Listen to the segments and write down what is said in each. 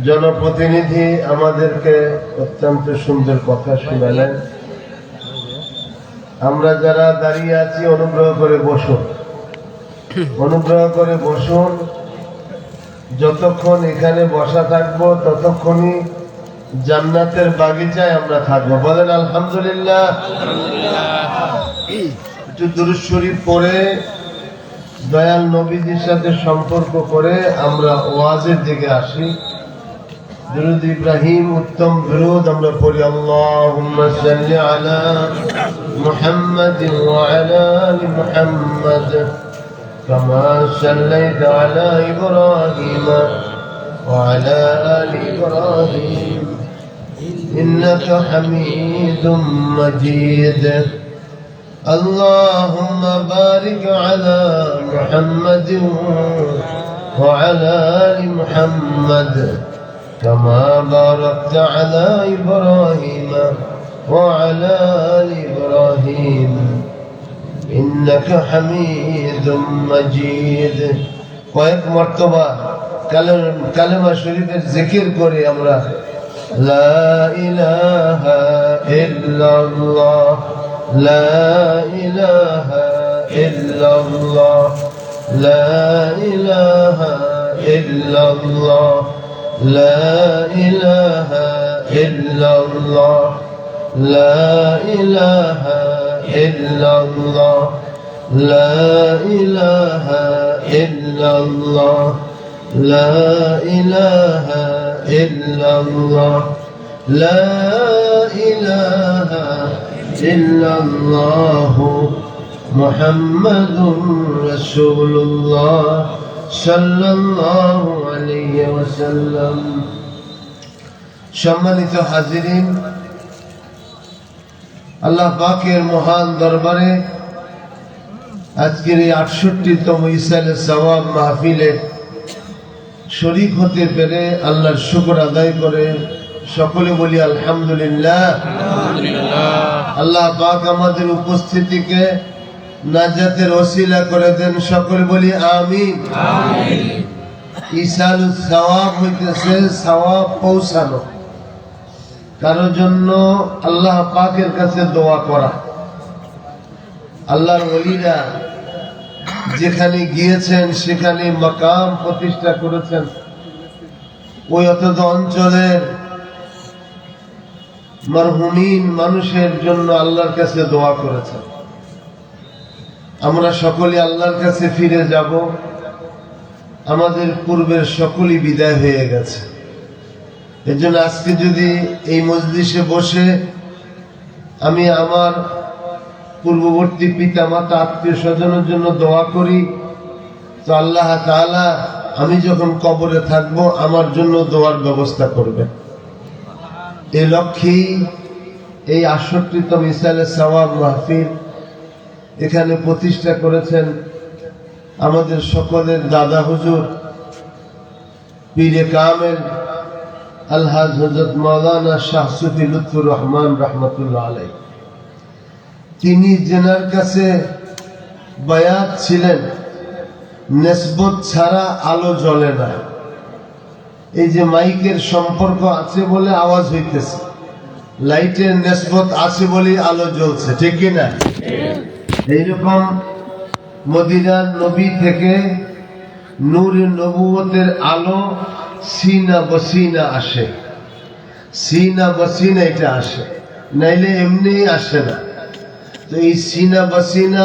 জনপ্রতিনিধি আমাদেরকে অত্যন্ত সুন্দর কথা শোনালেন। আমরা যারা দাঁড়িয়ে আছি অনুগ্রহ করে বসুন, অনুগ্রহ করে বসুন। যতক্ষণ এখানে বসা থাকবো ততক্ষণই জান্নাতের বাগিচায় আমরা থাকবো। বলেন আলহামদুলিল্লাহ। একটু দুরূদ শরীফ পড়ে দয়াল নবীজির সাথে সম্পর্ক করে আমরা ওয়াজের দিকে আসি। দুরূদ ইব্রাহিম উত্তম দুরূদ আমরা পড়ি। আল্লাহুম্মা সাল্লি আলা মুহাম্মাদিন ওয়া আলা আলি মুহাম্মাদ কামা সাল্লাইতা আলা ইব্রাহিম ওয়া আলা আলি ইব্রাহিম ইন্নাকা হামিদুম মাজিদ। اللهم بارك على محمد وعلى آل محمد كما باركت على إبراهيم وعلى آل إبراهيم إنك حميد مجيد। কয়েক মর্তবা কালেমা শরীফের জিকির করি আমরা। লা ইলাহা ইল্লাল্লাহ لا إله إلا الله لا إله إلا الله لا إله إلا الله لا إله إلا الله لا إله إلا الله لا إله إلا الله لا إله إلا الله محمد رسول الله صلى الله عليه وسلم। সম্মানিত হাজিরিন, আল্লাহ পাকের মহান দরবারে আজকের এই 68তম ইসালে সওয়াব মাহফিলে শরীক হতে পেরে আল্লাহর শুকর আদায় করে সকলে বলি আলহামদুলিল্লাহ। আল্লাহ পাক আমাদের উপস্থিতিকে নাজাতের ওসিলা করে দেন, সকলে বলি আমিন। ইসালুস সওয়াব হইতেছে সওয়াব পৌঁছানো, কারোর জন্য আল্লাহ পাকের কাছে দোয়া করা। আল্লাহর ওলিরা যেখানে গিয়েছেন সেখানে মাকাম প্রতিষ্ঠা করেছেন। ওই অত অঞ্চলের মারহুমিন মানুষের জন্য আল্লাহর কাছে দোয়া করেছেন। আমরা সকলে আল্লাহর কাছে ফিরে যাব। আমাদের পূর্বের সকলেই বিদায় হয়ে গেছে। এর জন্য আজকে যদি এই মজলিসে বসে আমি আমার পূর্ববর্তী পিতা মাতা আত্মীয় স্বজনের জন্য দোয়া করি, তো আল্লাহ তাআলা আমি যখন কবরে থাকবো আমার জন্য দোয়ার ব্যবস্থা করবেন। এই লক্ষ্যেই এই 68তম ইসালে সওয়াব মাহফিল এখানে প্রতিষ্ঠা করেছেন আমাদের সকলের দাদা হুজুর পীরে কামেল আলহাজ হযরত মাওলানা শাহ সুফি লুৎফুর রহমান রাহমাতুল্লাহ আলাইহি। তিনি জেনার কাছে বায়াত ছিলেন, নিসবত ছাড়া আলো জ্বলে না। এই যে মাইকের সম্পর্ক আছে বলে আওয়াজ হইতেছে, লাইটের নিসবত আছে বলে আলো জ্বলছে, ঠিক কিনা? এইরকম মদিনার নবী থেকে নূরে নবুয়তের আলো সিনা বসিনা আসে। সিনা বসিনা এটা আসে, নাইলে এমনি আসে না। তো এই সিনা বসিনা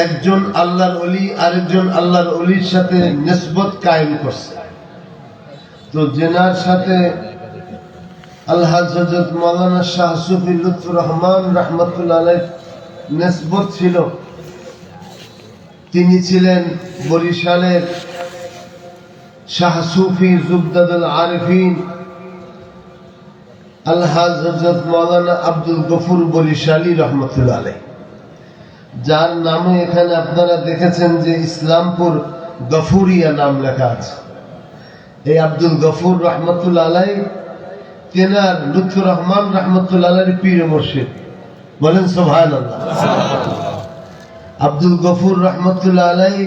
একজন আল্লাহর ওলি আরেকজন আল্লাহর ওলির সাথে নিসবত কায়েম করছে। তো জেনার সাথে আলহাজ হযরত মাওলানা শাহ সুফি লুৎফুর রহমান রাহমাতুল্লাহ আলাইহি নিসবত ছিল। তিনি ছিলেন বরিশালের শাহ সুফি জুবদাদুল আরিফিন আলহাজ হযরত মাওলানা আব্দুল গফুর বরিশালী রহমতুল্লাহ আলাইহি, যার নামে এখানে আপনারা দেখেছেন যে ইসলামপুর গফুরিয়া নাম লেখা আছে। এই আব্দুল গফুর রহমতুল্লাহ আলাইহি তেনার লুৎফুর রহমান রহমতুল্লাহ আলাইহির পীর মুর্শিদ। বলেন সুবহানাল্লাহ। আব্দুল গফুর রহমতুল্লাহ আলাইহি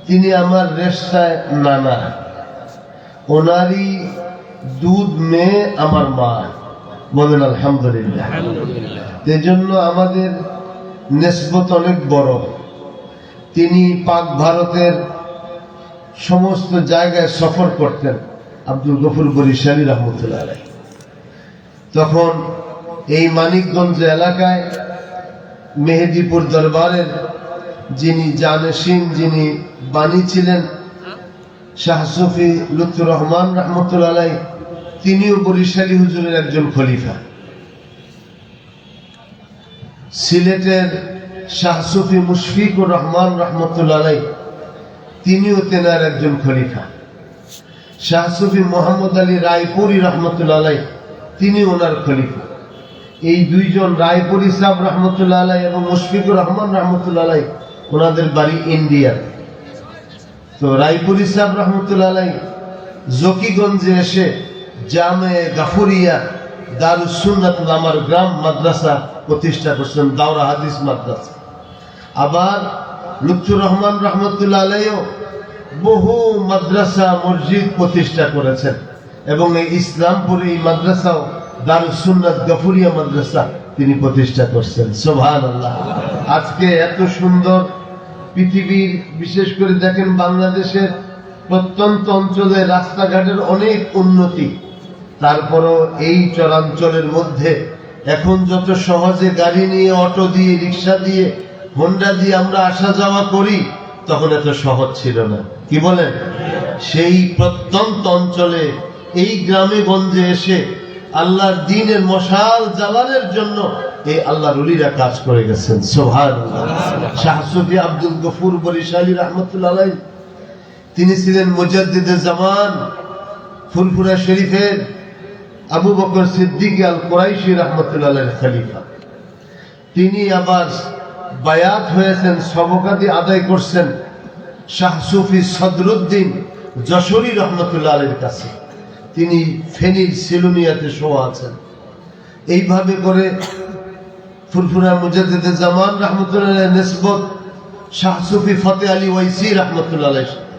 তিনি আমার রেশায় নানা, ওনারই দুধ মেয়ে আমার মা। বলেন আলহামদুলিল্লাহ। এই জন্য আমাদের নিসবত অনেক বড়। তিনি পাক ভারতের সমস্ত জায়গায় সফর করতেন, আব্দুল গফুর বরিশালী রহমতুল্লাহ আলাইহি। তখন এই মানিকগঞ্জ এলাকায় মেহেদীপুর দরবারের যিনি জানেশিন, যিনি বাণী ছিলেন, শাহ সুফি লুৎফুর রহমান রহমতুল্লাহ আলাইহি, তিনিও বরিশালী হুজুরের একজন খলিফা। সিলেটের শাহ সুফি মুশফিকুর রহমান রহমতুল্লাহ আলাইহি, তিনিও তেনার একজন খলিফা। শাহ সুফি মোহাম্মদ আলী রায়পুরি রহমতুল্লাহ আলাইহি, তিনি ওনার খলিফা। এই দুইজন রায়পুরি সাহেব রহমতুল্লাহ আলাইহি এবং মুশফিকুর রহমান রহমতুল্লাহ আলাইহি, ওনাদের বাড়ি ইন্ডিয়া। তো রায়পুরি সাহেব রহমতুল্লাহ আলাইহি জকিগঞ্জে এসে জামে গাফুরিয়া দারুস সুন্নাত নামার গ্রাম মাদ্রাসা প্রতিষ্ঠা করছেন, দাওরা হাদিস মাদ্রাসা। আবার লুৎফুর রহমান রহমতুল্লাহ আলাইহিও বহু মাদ্রাসা মসজিদ প্রতিষ্ঠা করেছেন এবং এই ইসলামপুরে এই মাদ্রাসাও দারুস সুন্নাত গাফুরিয়া মাদ্রাসা তিনি প্রতিষ্ঠা করছেন। সুবহানাল্লাহ। আজকে এত সুন্দর পৃথিবীর, বিশেষ করে দেখেন বাংলাদেশের প্রত্যন্ত অঞ্চলে রাস্তাঘাটের অনেক উন্নতি, তারপরও এই চরাঞ্চলের মধ্যে এখন যত সহজে গাড়ি নিয়ে, অটো দিয়ে, রিক্সা দিয়ে, হোন্ডা দিয়ে আমরা আসা যাওয়া করি, তখন এত সহজ ছিল না। কি বলেন? সেই প্রত্যন্ত অঞ্চলে এই গ্রামে গঞ্জে এসে আল্লাহর দ্বীনের মশাল জ্বালানোর জন্য এই আল্লাহর ওলিরা কাজ করে গেছেন। সুবহানাল্লাহ। শাহ সুফি আব্দুল গফুর বরিশালী রাহমাতুল্লাহ আলাইহি, তিনি ছিলেন মুজাদ্দিদে জামান, ফুরফুরা শরীফের আবু বকর সিদ্দিক আল কুরাইশি রাহমাতুল্লাহ আলাইহির খলিফা। তিনি আবার বায়াত হয়েছেন, সবকাতি আদায় করছেন শাহ সুফি সদরুদ্দিন যশোরী রহমতুল্লাহ আলাইহির কাছে। তিনি ফেনীর সিলুনিয়াতে শোয়া আছেন। এইভাবে করে ফুরফুরা মুজাদ্দিদে জামান রহমতুল্লাহ আলাইহির নিসবত শাহ সুফি ফতে আলী ওয়াইসি রহমতুল্লাহ আলাইহির সাথে,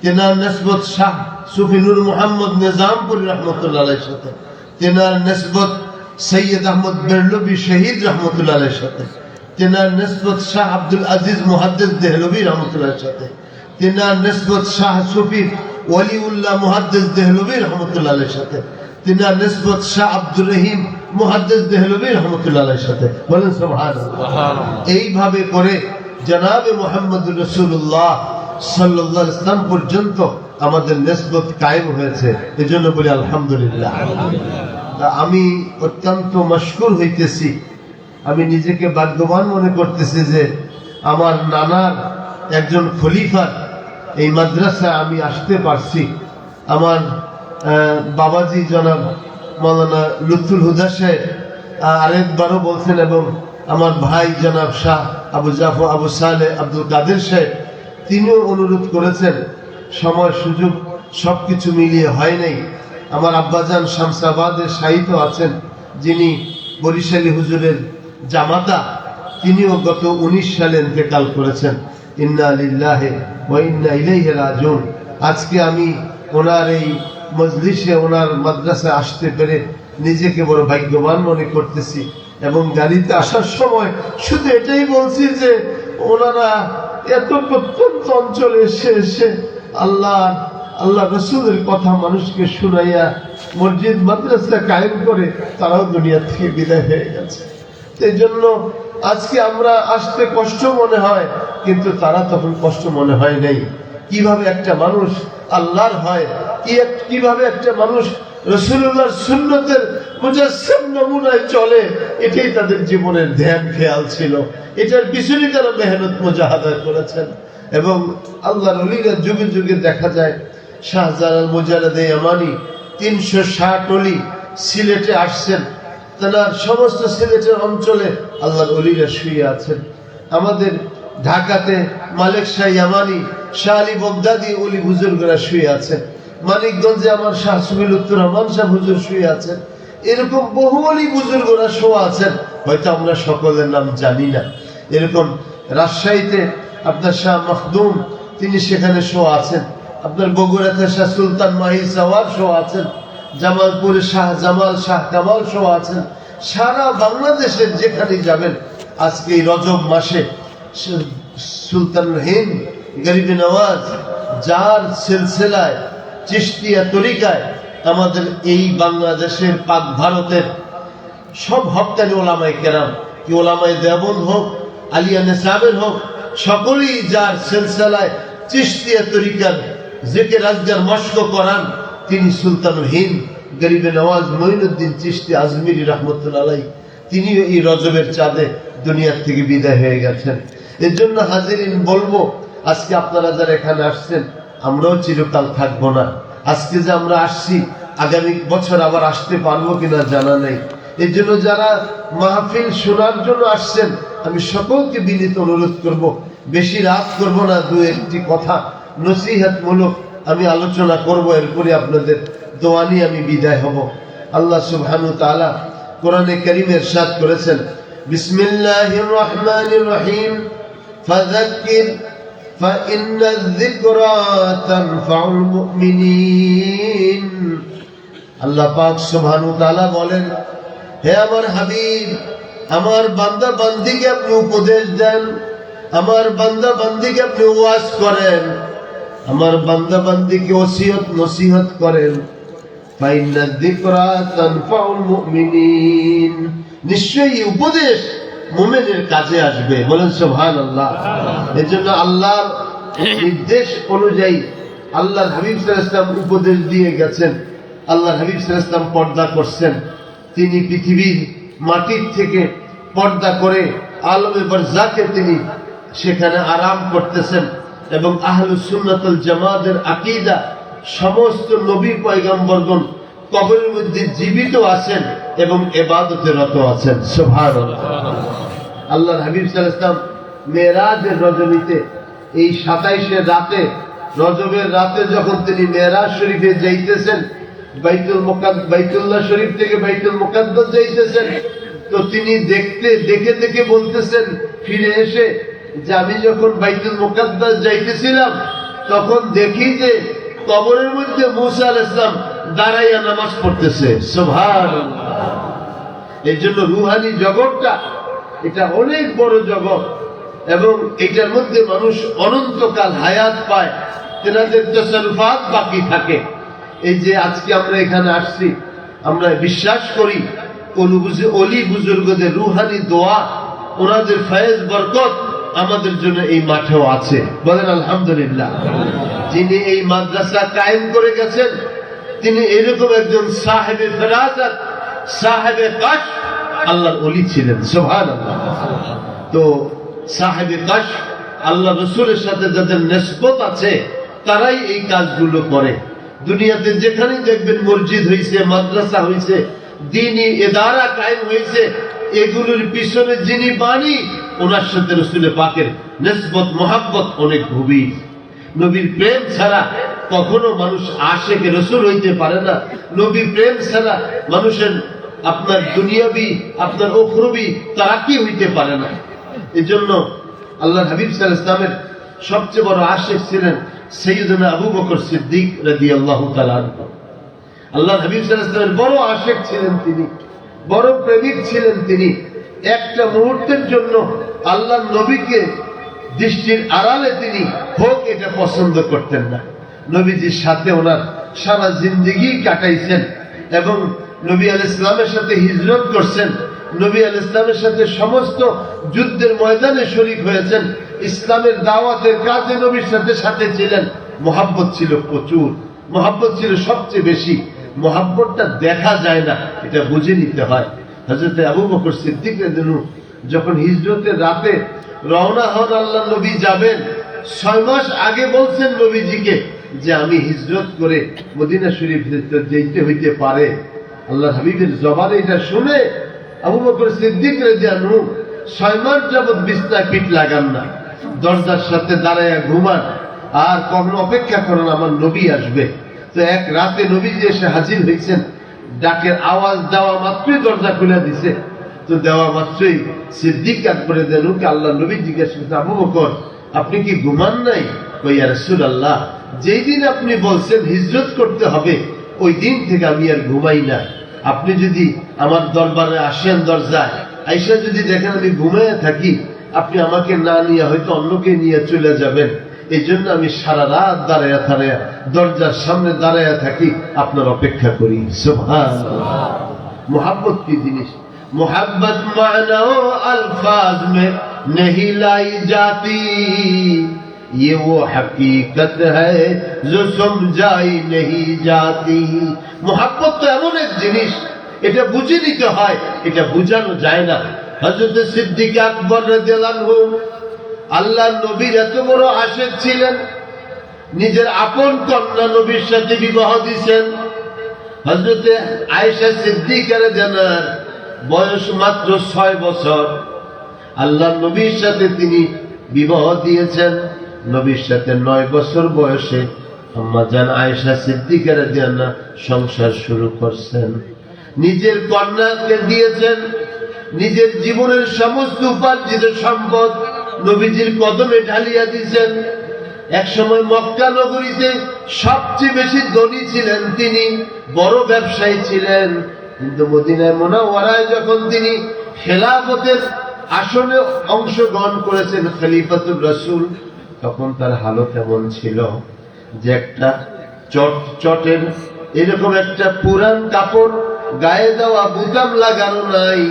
তেনার নিসবত শাহ সুফি নূর মোহাম্মদ নিজামপুরি রহমতুল্লাহ আলাইহির সাথে, তেনার নিসবত সৈয়দ আহমদ বেরলভী শহীদ রহমতুল্লাহ আলাইহির সাথে, তেনার নিসবত শাহ আব্দুল আজিজ মুহাদ্দিস দেহলভী রহমতুল্লাহর সাথে, তেনার নিসবত শাহ সুফি ওয়ালিউল্লাহ মুহাদ্দিস দেহলভী রহমতুল্লাহ আলাইহির সাথে, তেনার নিসবত শাহ আব্দুর রহিম মুহাদ্দিস দেহলভী রহমতুল্লাহ আলাইহির সাথে। বলেন সুবহানাল্লাহ। এইভাবে করে জনাবে মুহাম্মদুর রাসূলুল্লাহ সাল্লাল্লাহু আলাইহি ওয়াসাল্লাম পর্যন্ত আমাদের নিসবত কায়েম হয়েছে। এজন্য বলি আলহামদুলিল্লাহ। আমি অত্যন্ত মশকুর হইতেছি, আমি নিজেকে ভাগ্যবান মনে করতেছি যে আমার নানার একজন খলিফার এই মাদ্রাসায় আমি আসতে পারছি। আমার বাবাজি জনাব মাওলানা লুৎফুল হুদা সাহেব আরেকবারও বলছেন, এবং আমার ভাই জনাব শাহ আবু জাফর আবু সালে আব্দুল কাদের সাহেব, তিনিও অনুরোধ করেছেন। সময় সুযোগ সবকিছু মিলিয়ে হয় নাই। আমার আব্বাজান শামসাবাদের শাহিদ আছেন, যিনি বরিশালী হুজুরের জামাতা, তিনিও গত 19 সালে ইন্তেকাল করেছেন। ইন্না লিল্লাহি ওয়া ইন্না ইলাইহি রাজিউন। আজকে আমি ওনার এই মজলিসে, ওনার মাদ্রাসায় আসতে পেরে নিজেকে বড় ভাগ্যবান মনে করতেছি। এবং গাড়িতে আসার সময় শুধু এটাই বলছি যে ওনারা এত প্রত্যন্ত অঞ্চলে এসে আল্লাহ রসুলের কথা মানুষকে শুনাইয়া মসজিদ মাদ্রাসা কায়েম করে তারাও দুনিয়া থেকে বিদায় হয়ে গেছে। এই জন্য আজকে আমরা আসতে কষ্ট মনে হয়, কিন্তু তারা তখন কষ্ট মনে হয় নাই। কিভাবে একটা মানুষ আল্লাহর হয়, কিভাবে একটা মানুষ রাসূলুল্লাহর সুন্নতের মুজাসসাম নমুনায় চলে, এটাই তাদের জীবনের ধ্যান খেয়াল ছিল। এটার পিছনে তারা মেহনত মুজাহাদা করেছেন। এবং আল্লাহর ওলিরা যুগে যুগে দেখা যায়, শাহজালাল মুজাররদে ইয়ামানি 360 ওলি সিলেটে আসছেন। তার সমস্ত সিলেটের অঞ্চলে আল্লাহর ওলিরা শুয়ে আছেন। আমাদের ঢাকাতে মালিক শাহ ইয়ামানি, শাহ আলী বগদাদি ওলি বুজুর্গরা শুয়ে আছেন। মানিকগঞ্জে আমার শাহ সুফি লুৎফুর রহমান সাহেব হুজুর শুয়ে আছেন। এরকম বহু ওলি বুজুর্গরা শোয়া আছেন, হয়তো আমরা সকলের নাম জানি না। এরকম রাজশাহীতে আপনার শাহ মখদুম তিনি সেখানে শো আছেন। আপনার বগুড়াতে শাহ সুলতান মাহি সাওয়ার শো আছেন, জামালপুরে শাহ জামাল শাহ কামাল শো আছেন। সারা বাংলাদেশের যেখানে যাবেন আজকে এই রজব মাসে সুলতান হিন্দ গরিবে নওয়াজ যার সিলসিলায় চিশতিয়া তরিকায় আমাদের এই বাংলাদেশের পাক ভারতের সব হক্কানি ওলামায়ে কেরাম, কি ওলামায়ে দেওবন্দ হোক, আলিয়া নেসাবের হোক, সকলেই যার সিলসিলায় চিশতিয়া তরিকার জিকির আজকার মশক করান তিনি সুলতানুল হিন্দ গরিবে নওয়াজ মঈনুদ্দিন চিশতি আজমিরি রাহমাতুল্লাহ আলাইহি। তিনি এই রজবের চাঁদে দুনিয়ার থেকে বিদায় হয়ে গেছেন। এর জন্য হাজিরিন বলবো, আজকে আপনারা যারা এখানে আসছেন, আমরাও চিরকাল থাকবো না। আজকে যে আমরা আসছি, আগামী বছর আবার আসতে পারবো কিনা জানা নেই। এই জন্য যারা মাহফিল শোনার জন্য আসছেন, আমি সকলকে বিনীত অনুরোধ করব, বেশি রাত করব না, দু একটি কথা নসিহতমূলক আমি আলোচনা করব, এরপরে আপনাদের দোয়া নিয়ে আমি বিদায় হব। আল্লাহ সুবহানাহু ওয়া তাআলা কোরআনে কারীমে ইরশাদ করেছেন, বিসমিল্লাহির রহমানির রহিম, ফাযাক্কির ফাইন্নায যিকরা তানফাউল মুমিনিন। আল্লাহ পাক সুবহানাহু ওয়া তাআলা বলেন, হে আমার হাবিব, আমার বান্দা বান্দীকে আপনি উপদেশ দেন, আমার বান্দা বান্দীকে আপনি ওয়াজ করেন, আমার বান্দা বান্দীকে ওসিয়ত নসিহত করেন। ফাইন্নায যিকরা তানফাউল মুমিনিন, নিশ্চয়ই উপদেশ মুমিনের কাজে আসবে। বলেন সুবহানাল্লাহ। এজন্য আল্লাহর নির্দেশ অনুযায়ী আল্লাহর হাবিব সাল্লাল্লাহু আলাইহি ওয়াসাল্লাম উপদেশ দিয়ে গেছেন। আল্লাহর হাবিব সাল্লাল্লাহু আলাইহি ওয়াসাল্লাম পর্দা করছেন। তিনি পৃথিবীর মাটির থেকে পর্দা করে আলমে বারজাকে তিনি সেখানে আরাম করতেছেন। এবং আহলুস সুন্নাত ওয়াল জামাতের আকীদা, সমস্ত নবী পয়গম্বরগণ কবরের মধ্যে জীবিত আছেন এবং ইবাদতে রত আছেন। সুবহানাল্লাহ। আল্লাহর হাবিব সাল্লাল্লাহু আলাইহি ওয়াসাল্লাম মেরাজের রজনীতে, এই 27 রাতে, রজবের রাতে যখন তিনি মেরাজ শরীফে যাইতেছেন, বাইতুল্লাহ শরীফ থেকে বাইতুল মুকাদ্দাস যাইতেছেন, তো তিনি দেখে দেখে বলতেছেন ফিরে এসে যে আমি যখন বাইতুল মুকাদ্দাস যাইতেছিলাম তখন দেখি যে কবরের মধ্যে মুসা আলাইহিস সালাম দাঁড়াইয়া নামাজ পড়তেছে। সুবহানাল্লাহ। এই জন্য রুহানি জগৎটা এটা অনেক বড় জগৎ এবং এটার মধ্যে মানুষ অনন্তকাল হায়াত পায়, তেনাদের তাসাররুফাত বাকি থাকে। এই যে আজকে আমরা এখানে আসছি, আমরা বিশ্বাস করি অলি বুজুর্গদের রুহানি দোয়া, ওনাদের ফয়েজ বরকত আমাদের জন্য এই মাঠেও আছে। বলেন আলহামদুলিল্লাহ। যিনি এই মাদ্রাসা কায়েম করে গেছেন, তিনি এরকম একজন সাহেবে ফেরাসত, সাহেবে কাশ, আল্লাহর ওলি ছিলেন। সুবহানাল্লাহ। তো সাহেবে কাশ, আল্লাহ রাসূলের সাথে যাদের নিসবত আছে, তারাই এই কাজগুলো করে। দুনিয়াতে যেখানেই দেখবেন মসজিদ হয়েছে, মাদ্রাসা হয়েছে, দ্বীনি ইদারা কায়েম হয়েছে, এগুলোর পিছনে যিনি বাণী, ওনার সাথে রাসূলে পাকের নিসবত মহব্বত অনেক গভীর। নবীর প্রেম ছাড়া কখনো মানুষ আশিক রাসূল হইতে পারে না। নবীর প্রেম ছাড়া মানুষের আপনার দুনিয়াবি, আপনার উখরবি তারাক্কি হইতে পারে না। এজন্য আল্লাহর হাবিব সাল্লাল্লাহু আলাইহি ওয়াসাল্লামের সবচেয়ে বড় আশিক ছিলেন সাইয়্যিদুনা আবু বকর সিদ্দিক রাদিয়াল্লাহু তাআলা আনহু। আল্লাহর হাবিব সাল্লাল্লাহু আলাইহি ওয়াসাল্লামের বড় আশিক ছিলেন তিনি, বড় প্রেমিক ছিলেন তিনি। একটা মুহূর্তের জন্য আল্লাহর নবীকে দৃষ্টির আড়ালে তিনি হোক এটা পছন্দ করতেন না। নবীজির সাথে ওনার সারা জিন্দেগি কাটাইছেন এবং নবী আলাইহিস সালামের সাথে হিজরত করছেন, নবী আলাইহিস সালামের সাথে সমস্ত যুদ্ধের ময়দানে শরীক হয়েছেন, ইসলামের দাওয়াতের কাজে নবীর সাথে সাথে ছিলেন। মহব্বত ছিল প্রচুর, মহব্বত ছিল সবচেয়ে বেশি। মহব্বতটা দেখা যায় না, এটা বুঝে নিতে হয়। হযরত আবু বকর সিদ্দিক রাদিয়াল্লাহু যখন হিজরতের রাতে রওনা হন, আল্লাহ নবী যাবেন, 6 মাস আগে বলছেন নবীজিকে যে আমি হিজরত করে মদিনা শরীফ যেতে হইতে পারে। আল্লাহ হাবিবের জবানে এটা শুনে আবু বকর সিদ্দিক রাদিয়াল্লাহু 6 মাস যাবত বিছনায় পিঠ লাগান না, দরজার সাথে দাঁড়ায় ঘুমান আর কখনো অপেক্ষা করেন আমার নবী আসবে। তো এক রাতে নবীজি এসে হাজির হয়েছেন, ডাকের আওয়াজ দেওয়া মাত্রই দরজা খুলে দিছে। তো দেওয়া মাত্রই সিদ্দিক আকবর রাদিয়াল্লাহু আল্লাহ নবী জিজ্ঞাসা করছেন, আবু বকর আপনি কি ঘুমান নাই? ইয়া রাসূলুল্লাহ, যেই দিন আপনি বলছেন হিজরত করতে হবে ওই দিন থেকে আমি আর ঘুমাই না। আপনি যদি আমার দরবারে আসেন, দরজায় আইসা যদি দেখেন আমি ঘুমাইয়া থাকি, আপনি আমাকে না নিয়ে হয়তো অন্যকে নিয়ে চলে যাবেন। এই জন্য আমি সারা রাত দাঁড়াইয়া দাঁড়াইয়া দরজার সামনে দাঁড়াইয়া থাকি, আপনার অপেক্ষা করি। সুবহানাল্লাহ। मोहब्बत की जिनिस, मोहब्बत माना अल्फाज में नहीं लाई जाती, ये वो हकीकत है जो समझाई नहीं जाती। मोहब्बत तो एमन एक जिनिस, এটা বুঝে নিতে হয়, এটা বুঝানো যায় না। হযরত সিদ্দিক আকবর রাদিয়াল্লাহু আনহু আল্লাহর নবীর এত বড় আশিক ছিলেন, নিজের আপন কন্যা নবীর সাথে বিবাহ দিয়েছেন। হযরতে আয়েশা সিদ্দিকা রাদিয়াল্লাহু আনহার বয়স মাত্র 6 বছর। আল্লাহর নবীর সাথে তিনি বিবাহ দিয়েছেন। নবীর সাথে 9 বছর বয়সে আম্মা জান আয়েশা সিদ্দিকা রাদিয়াল্লাহু আনহা সংসার শুরু করছেন। নিজের কন্যাকে দিয়েছেন, নিজের জীবনের সমস্ত উপার্জিত সম্পদ নবীজির কদমে ঢালিয়া দিয়েছেন। এক সময় মক্কা নগরীতে সবচেয়ে বেশি ধনী ছিলেন তিনি, বড় ব্যবসায়ী ছিলেন। কিন্তু মদিনায় মুনাওয়ারায় যখন তিনি খেলাফতের আসনে অংশগ্রহণ করেছেন, খলিফাতুর রাসূল, তখন তার হালত এমন ছিল যে একটা চটের এরকম একটা পুরান কাপড়, গায়ে দেওয়া বুতাম লাগানো নাই,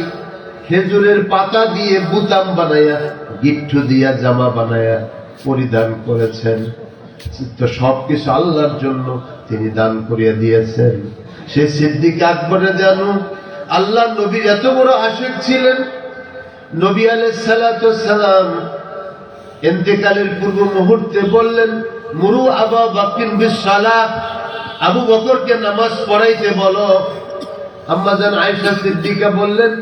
খেজুরের পাতা দিয়ে বুতাম বানায়া, গিট্টু দিয়া জামা বানায়া পরিধান করেছেন। তো সবকিছু আল্লাহর জন্য তিনি দান করিয়া দিয়েছেন। সে সিদ্দিক আকবরে জানু আল্লাহ নবীর এত বড় আশিক ছিলেন। নবী আলাইহিস সালাতু সালাম ইন্তেকালের পূর্ব মুহূর্তে বললেন, মুরু আবু বকর বিসসালাহ, আবু বকরকে নামাজ পড়াইতে বলো। আম্মা জান আয়েশা সিদ্দিকা বললেন,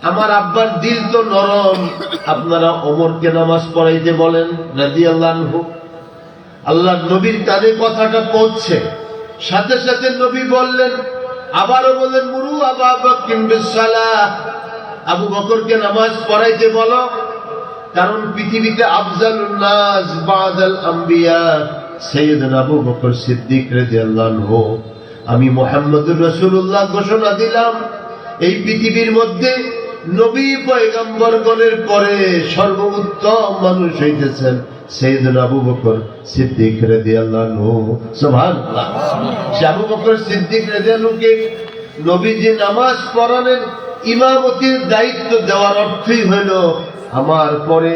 আমার আব্বার দিল তো নরম, আপনারা ওমরকে নামাজ পড়াইতে বলেন রাদিয়াল্লাহু আনহু। আল্লাহর নবীর কানে কথাটা পৌঁছছে, সাথে সাথে নবী বললেন, আবারও বলেন, মুরু আবু বকর বিসসালাহ, আবু বকরকে নামাজ পড়াইতে বলো। কারণ পৃথিবীতে আফজালুন নাস বাদাল আম্বিয়া সাইয়্যিদুনা আবু বকর সিদ্দিক রাদিয়াল্লাহু আনহু, আমি মুহাম্মদুর রাসূলুল্লাহ ঘোষণা দিলাম, এই পৃথিবীর মধ্যে নবী পয়গম্বরগণের পরে সর্বোত্তম মানুষ হইতেছেন সাইয়্যিদুনা আবু বকর সিদ্দিক রাদিয়াল্লাহু আনহু। সুবহানাল্লাহ। সে আবু বকর সিদ্দিক রাদিয়াল্লাহু আনহুকে নবীজি নামাজ পড়ানোর ইমামতির দায়িত্ব দেওয়ার অর্থই হইল, আমার পরে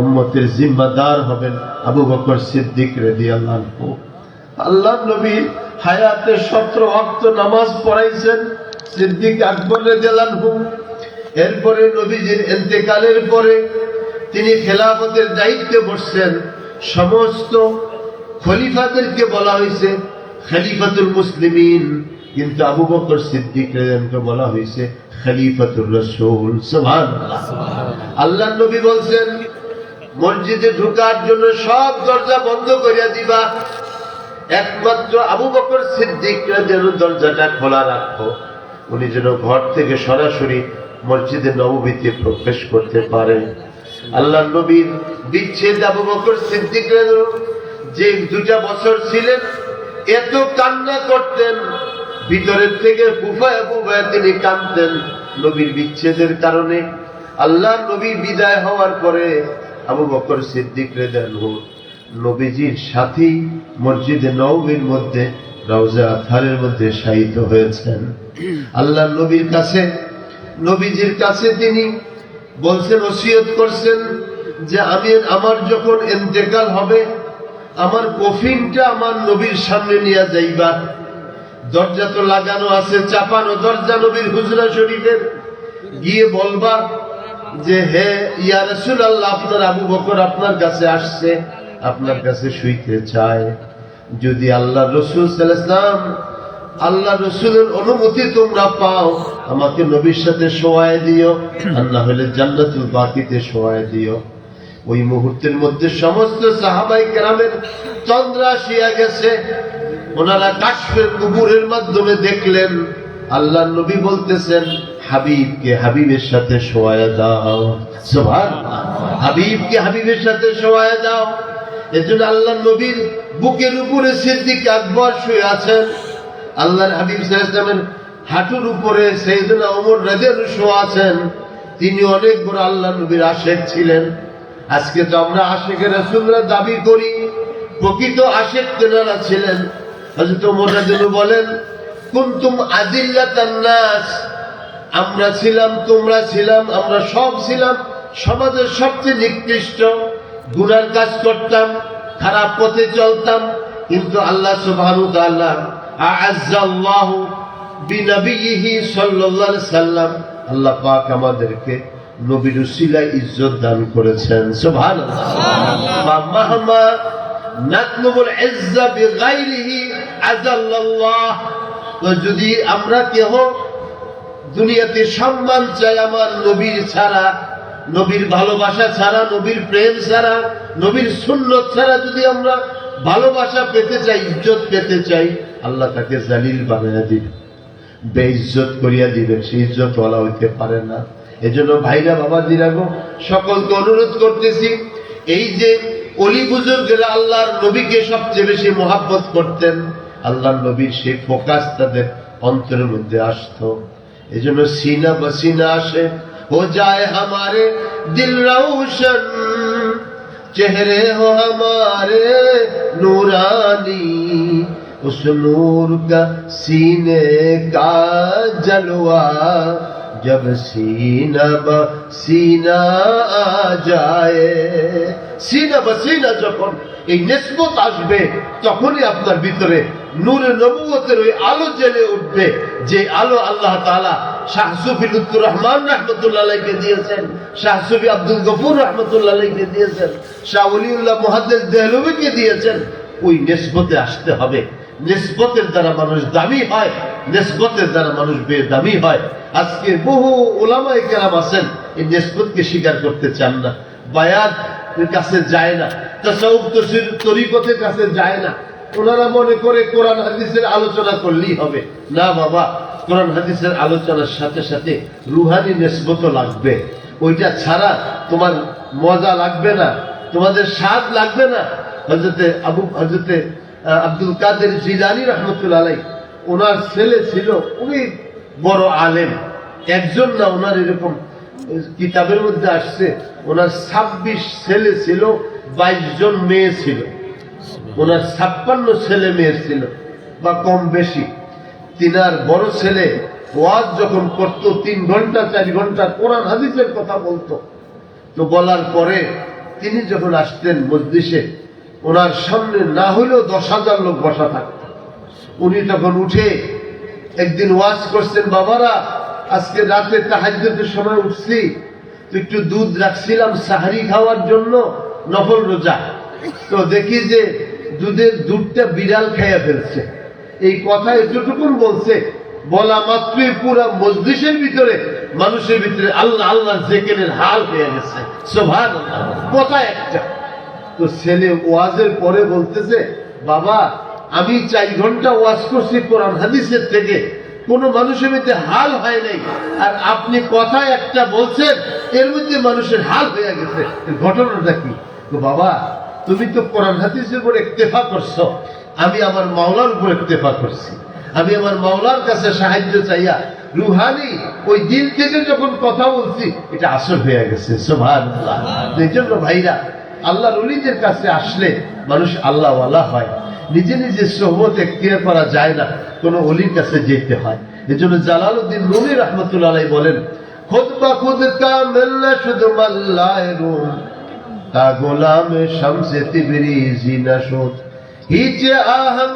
উম্মতের জিম্মাদার হবেন আবু বকর সিদ্দিক রাদিয়াল্লাহু আনহু। আল্লাহর নবী হায়াতে 17 ওয়াক্ত নামাজ পড়াইছেন সিদ্দিক আকবর রাদিয়াল্লাহু আনহু। এরপরে নবীজির ইন্তেকালের পরে তিনি খেলাফতের দায়িত্বে বসছেন। সমস্ত খলিফাদেরকে বলা হয়েছে খলিফাতুল মুসলিমিন, কিন্তু আবু বকর সিদ্দিক রাদিয়াল্লাহু আনহু বলা হয়েছে খলিফাতুর রাসূল। সুবহানাল্লাহ। আল্লাহর নবী বলছেন, মসজিদে ঢোকার জন্য সব দরজা বন্ধ করিয়া দিবা, একমাত্র আবু বকর সিদ্দিক রাদিয়াল্লাহু আনহু দরজাটা খোলা রাখো, উনি যেন ঘর থেকে সরাসরি মসজিদে নববীতে প্রবেশ করতে পারে। আল্লাহর নবীর বিচ্ছেদ আবু বকর সিদ্দিক রাদিয়াল্লাহু আনহু যে 2টা বছর ছিলেন, এত কান্না করতেন, ভিতরের থেকে ফুফায় ফুফায় তিনি কাঁদতেন নবীর বিচ্ছেদের কারণে। আল্লাহর নবী বিদায় হওয়ার পরে আবু বকর সিদ্দিক রাদিয়াল্লাহু আনহু নবীজির সাথেই মসজিদে নববীর মধ্যে রওজা আতহারের মধ্যে শায়িত হয়েছেন। আল্লাহর নবীর কাছে, নবীজির কাছে তিনি বলছেন, ওসিয়ত করছেন যে আমার যখন ইন্তেকাল হবে, আমার কফিনটা আমার নবীর সামনে নিয়ে যাইবা। দরজা তো লাগানো আছে, চাপানো দরজা নবীর হুজরা শরীফের, গিয়ে বলবা যে হে ইয়া রাসূলুল্লাহ, আপনার আবু বকর আপনার কাছে আসছে, আপনার কাছে শুইতে চায়। যদি আল্লাহ রাসূল সাল্লাল্লাহু আলাইহি ওয়াসাল্লাম, আল্লাহ রাসূলের অনুমতি তোমরা পাও, আমাকে নবীর সাথে শোয়ায় দিও, আর না হলে জান্নাতুল বাকিতে শোয়ায় দিও। ওই মুহূর্তের মধ্যে সমস্ত সাহাবায়ে কেরামের চন্দ্রা আসিয়া গেছে। ওনারা কাশফের কুবুরের মাধ্যমে দেখলেন আল্লাহর নবী বলতেছেন, হাবিবকে হাবিবের সাথে শোয়ায় দাও। সুবহানাল্লাহ। হাবিবকে হাবিবের সাথে শোয়ায় দাও। এজন্য আল্লাহ নবীর বুকের উপরে সিদ্দিক আকবর শুয়ে আছেন, আল্লাহর হাবিব সাল্লাল্লাহু আলাইহি ওয়াসাল্লামের হাঁটুর উপরে সাইয়েদনা ওমর রাদিয়াল্লাহু আনহু শুয়ে আছেন। তিনি অনেক বড় আল্লাহ নবীর আশিক ছিলেন। আজকে তো আমরা আশিকের রাসূলরা দাবি করি, প্রকৃত আশিক তেনারা ছিলেন। হযরত ওমর রাদিয়াল্লাহু আনহু বলেন, কুনতুম আযিল্লাতান নাস, আমরা ছিলাম, তোমরা ছিলাম, আমরা সব ছিলাম সমাজের সবচেয়ে নিকৃষ্ট, গুনার কাজ করতাম, খারাপ পথে চলতাম। কিন্তু আল্লাহ সুবহানাহু ওয়া তাআলা আ'আজ্জাল্লাহু বিনবিয়িহি সাল্লাল্লাহু আলাইহি সাল্লাম, আল্লাহ পাক আমাদেরকে নবীর উসিলায় ইজ্জত দান করেছেন। সুবহানাল্লাহ। মাহমা নাতলুবুল ইজ্জা বিগাইরিহি আযাল্লাল্লাহ। তো যদি আমরা কেহ দুনিয়াতে সম্মান চাই আমার নবীর ছাড়া, নবীর ভালোবাসা ছাড়া, নবীর প্রেম ছাড়া, নবীর সুন্নত ছাড়া যদি আমরা ভালোবাসা পেতে চাই, ইজ্জত পেতে চাই, আল্লাহ তাকে জালিল বানাইয়া দিবেন, বেইজ্জত করিয়া দিবেন, সে ইজ্জত ওয়ালা হইতে পারে না। এজন্য ভাইরা, বাবাজিরা গো, সকলকে অনুরোধ করতেছি, এই যে অলি বুজুর্গেরা আল্লাহর নবীকে সবচেয়ে বেশি মহাব্বত করতেন, আল্লাহর নবীর সেই ফোকাস তাদের অন্তরের মধ্যে আসতো। এজন্য সিনা বসিনা আসে, हो जाए हमारे दिल रोशन, चेहरे हो हमारे नूरानी, उस नूर का सीने का जलवा, जब सीना बसीना आ जाए। सीना बसीना যখন এই নিসবত আসবে, তখনই আপনার ভিতরে নূরে নবুয়তের ওই আলো জ্বলে উঠবে, যে আলো আল্লাহ তাআলা শাহ সুফি লুৎফুর রহমান রাহমাতুল্লাহ আলাইহিকে দিয়েছেন, শাহ সুফি আব্দুল গফুর রাহমাতুল্লাহ আলাইহিকে দিয়েছেন, শাহ ওলিউল্লাহ মুহাদ্দিস দেহলভিকে দিয়েছেন। ওই নিসবতে আসতে হবে। নিসবতের দ্বারা মানুষ দামি হয়, নিসবতের দ্বারা মানুষ বেদামি হয়। আজকে বহু উলামায়ে কেরাম আছেন, এই নিসবতকে স্বীকার করতে চান না, বায়াতের কাছে যায় না, তাসাউফ তরিকতের কাছে যায় না। ওনারা মনে করে কোরআন হাদিসের আলোচনা করলেই হবে। না বাবা, কোরআন হাদিসের আলোচনার সাথে সাথে রুহানি নিসবতও লাগবে। ওইটা ছাড়া তোমার মজা লাগবে না, তোমাদের স্বাদ লাগবে না। হযরতে আব্দুল কাদের জিলানী রাহমাতুল্লাহ আলাইহি, ওনার ছেলে ছিল, উনি বড় আলেম, একজন না, ওনার এরকম কিতাবের মধ্যে আসছে, ওনার 26 ছেলে ছিল, 22 জন মেয়ে ছিল। ওনার 56 ছেলে মেয়ে ছিল বা কম বেশি। তিনার বড় ছেলে ওয়াজ যখন করতো 3 ঘন্টা 4 ঘন্টা কোরআন হাদিসের কথা বলতো। তো বলার পরে তিনি যখন আসতেন মজলিসে, ওনার সামনে না হলেও 10,000 লোক বসা থাকত। উনি তখন উঠে একদিন ওয়াজ করছেন, বাবারা আজকে রাতে তাহাজ্জুদের সময় উঠছি, তো একটু দুধ রাখছিলাম সাহারি খাওয়ার জন্য, নফল রোজা, তো দেখি যে দুধটা বিড়াল খাইয়া ফেলছে। এই কথা এতটুকুন বলছে, বলা মাত্রই পুরা মজলিসের ভিতরে, মানুষের ভিতরে আল্লাহ আল্লাহ জিকিরের হাল হয়ে গেছে। সুবহানাল্লাহ। কথা একটা। তো ছেলে ওয়াজের পরে বলতেছে, বাবা আমি 4 ঘন্টা ওয়াজ করছি কোরআন হাদিসের থেকে, কোন মানুষের মধ্যে হাল হয় নাই, আর আপনি কথা একটা বলছেন, এর মধ্যে মানুষের হাল হয়ে গেছে, ঘটনাটা কি? তো বাবা তুমি তো কোরআন হাদিসের উপর ইক্তেফা করছো, আমি আমার মাওলার উপর ইক্তেফা করছি। আমি আমার মাওলার কাছে সাহায্য চাইয়া রুহানি ওই দিল থেকে যখন কথা বলছি, এটা আসর হয়ে গেছে। সুবহানাল্লাহ। এই জন্য ভাইরা, আল্লাহর ওলিদের কাছে আসলে মানুষ আল্লাহওয়ালা হয়। নিজে নিজে সোহবত এখতিয়ার করা যায় না, কোন ওলির কাছে যেতে হয়। এই জন্য জালালউদ্দিন রুমি রাহমাতুল্লাহ আলাইহি বলেন, খুদ বা খুদ কামিল না শুধু মাল্লায়ে রুম, তা গোলামে শামসে তিবরিজি না শুদ, হিচে আহম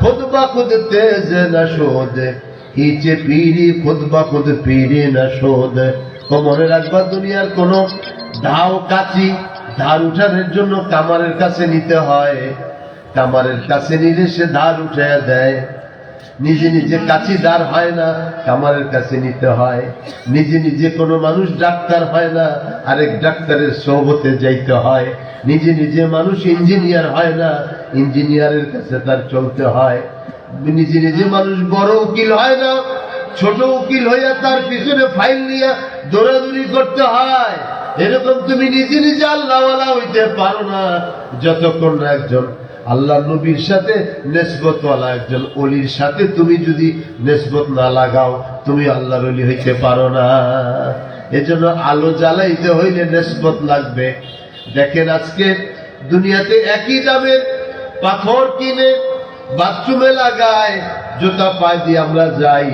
খুদ বা খুদ তেজ না শুদ, হিচে পীরি খুদ বা খুদ পীরি না শুদ। তো মনে রাখবা, দুনিয়ার কোন ধাও কাচি ধার উঠানোর জন্য কামারের কাছে নিতে হয়, কামারের কাছে নিলে সে ধার উঠাইয়া দেয়। নিজে নিজে কাছি দার হয় না, কামারের কাছে নিতে হয়। নিজে নিজে কোনো মানুষ ডাক্তার হয় না, আরেক ডাক্তারের সোহবতে যাইতে হয়। নিজে নিজে মানুষ ইঞ্জিনিয়ার হয় না, ইঞ্জিনিয়ারের কাছে তার চলতে হয়। নিজে নিজে মানুষ বড় উকিল হয় না, ছোট উকিল হইয়া তার পিছনে ফাইল নিয়ে দৌড়াদৌড়ি করতে হয়। এরকম তুমি নিজে নিজে আল্লাহওয়ালা হইতে পারো না, যতক্ষণ না একজন আল্লাহ নবীর সাথে নেসবতওয়ালা একজন অলির সাথে তুমি যদি নেসবত না লাগাও, তুমি আল্লাহর অলি হইতে পারো না। এজন্য আলো জ্বালাইতে হইলে নেসবত লাগবে। দেখেন আজকে দুনিয়াতে একই দামের পাথর কিনে বাথরুমে লাগায়, জুতা পায়ে দিয়ে আমরা যাই,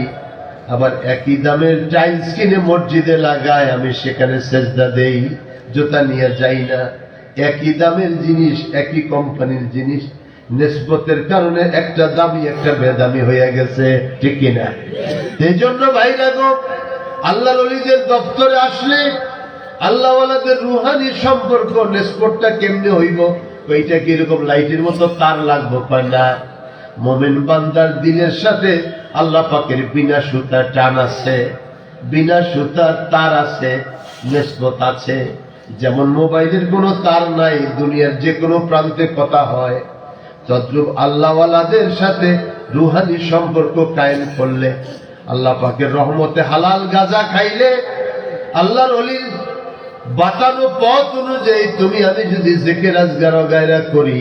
আবার একই দামের টাইলস কিনে মসজিদে লাগায়, আমি সেখানে সেজদা দেই, জুতা নিয়ে যাই না। একই দামের জিনিস, একই কোম্পানির জিনিস, নিসবতের কারণে একটা দামি একটা বেদামি হয়ে গেছে, ঠিক কিনা? এই জন্য ভাইরা গো, আল্লাহর ওলিদের দপ্তরে আসলে আল্লাহওয়ালাদের রুহানি সম্পর্ক নিসবতটা কেমনে হইব? ওইটা কি এরকম লাইটের মতো তার লাগবো? কয় না, মুমিন বান্দার দিলের সাথে আল্লাহ পাকের বিনা সুতার টান আছে, বিনা সুতার তার আছে, নিসবত আছে। যেমন মোবাইলের কোনো তার নাই, দুনিয়ার যে কোনো প্রান্তে কথা হয়, তদ্রূপ আল্লাহওয়ালাদের সাথে রুহানি সম্পর্ক কায়েম করলে, আল্লাহ পাকের রহমতে হালাল গাঁজা খাইলে, আল্লাহর ওলির বাতানো পথ অনুযায়ী তুমি আমি যদি জিকির আজগার গায়রা করি,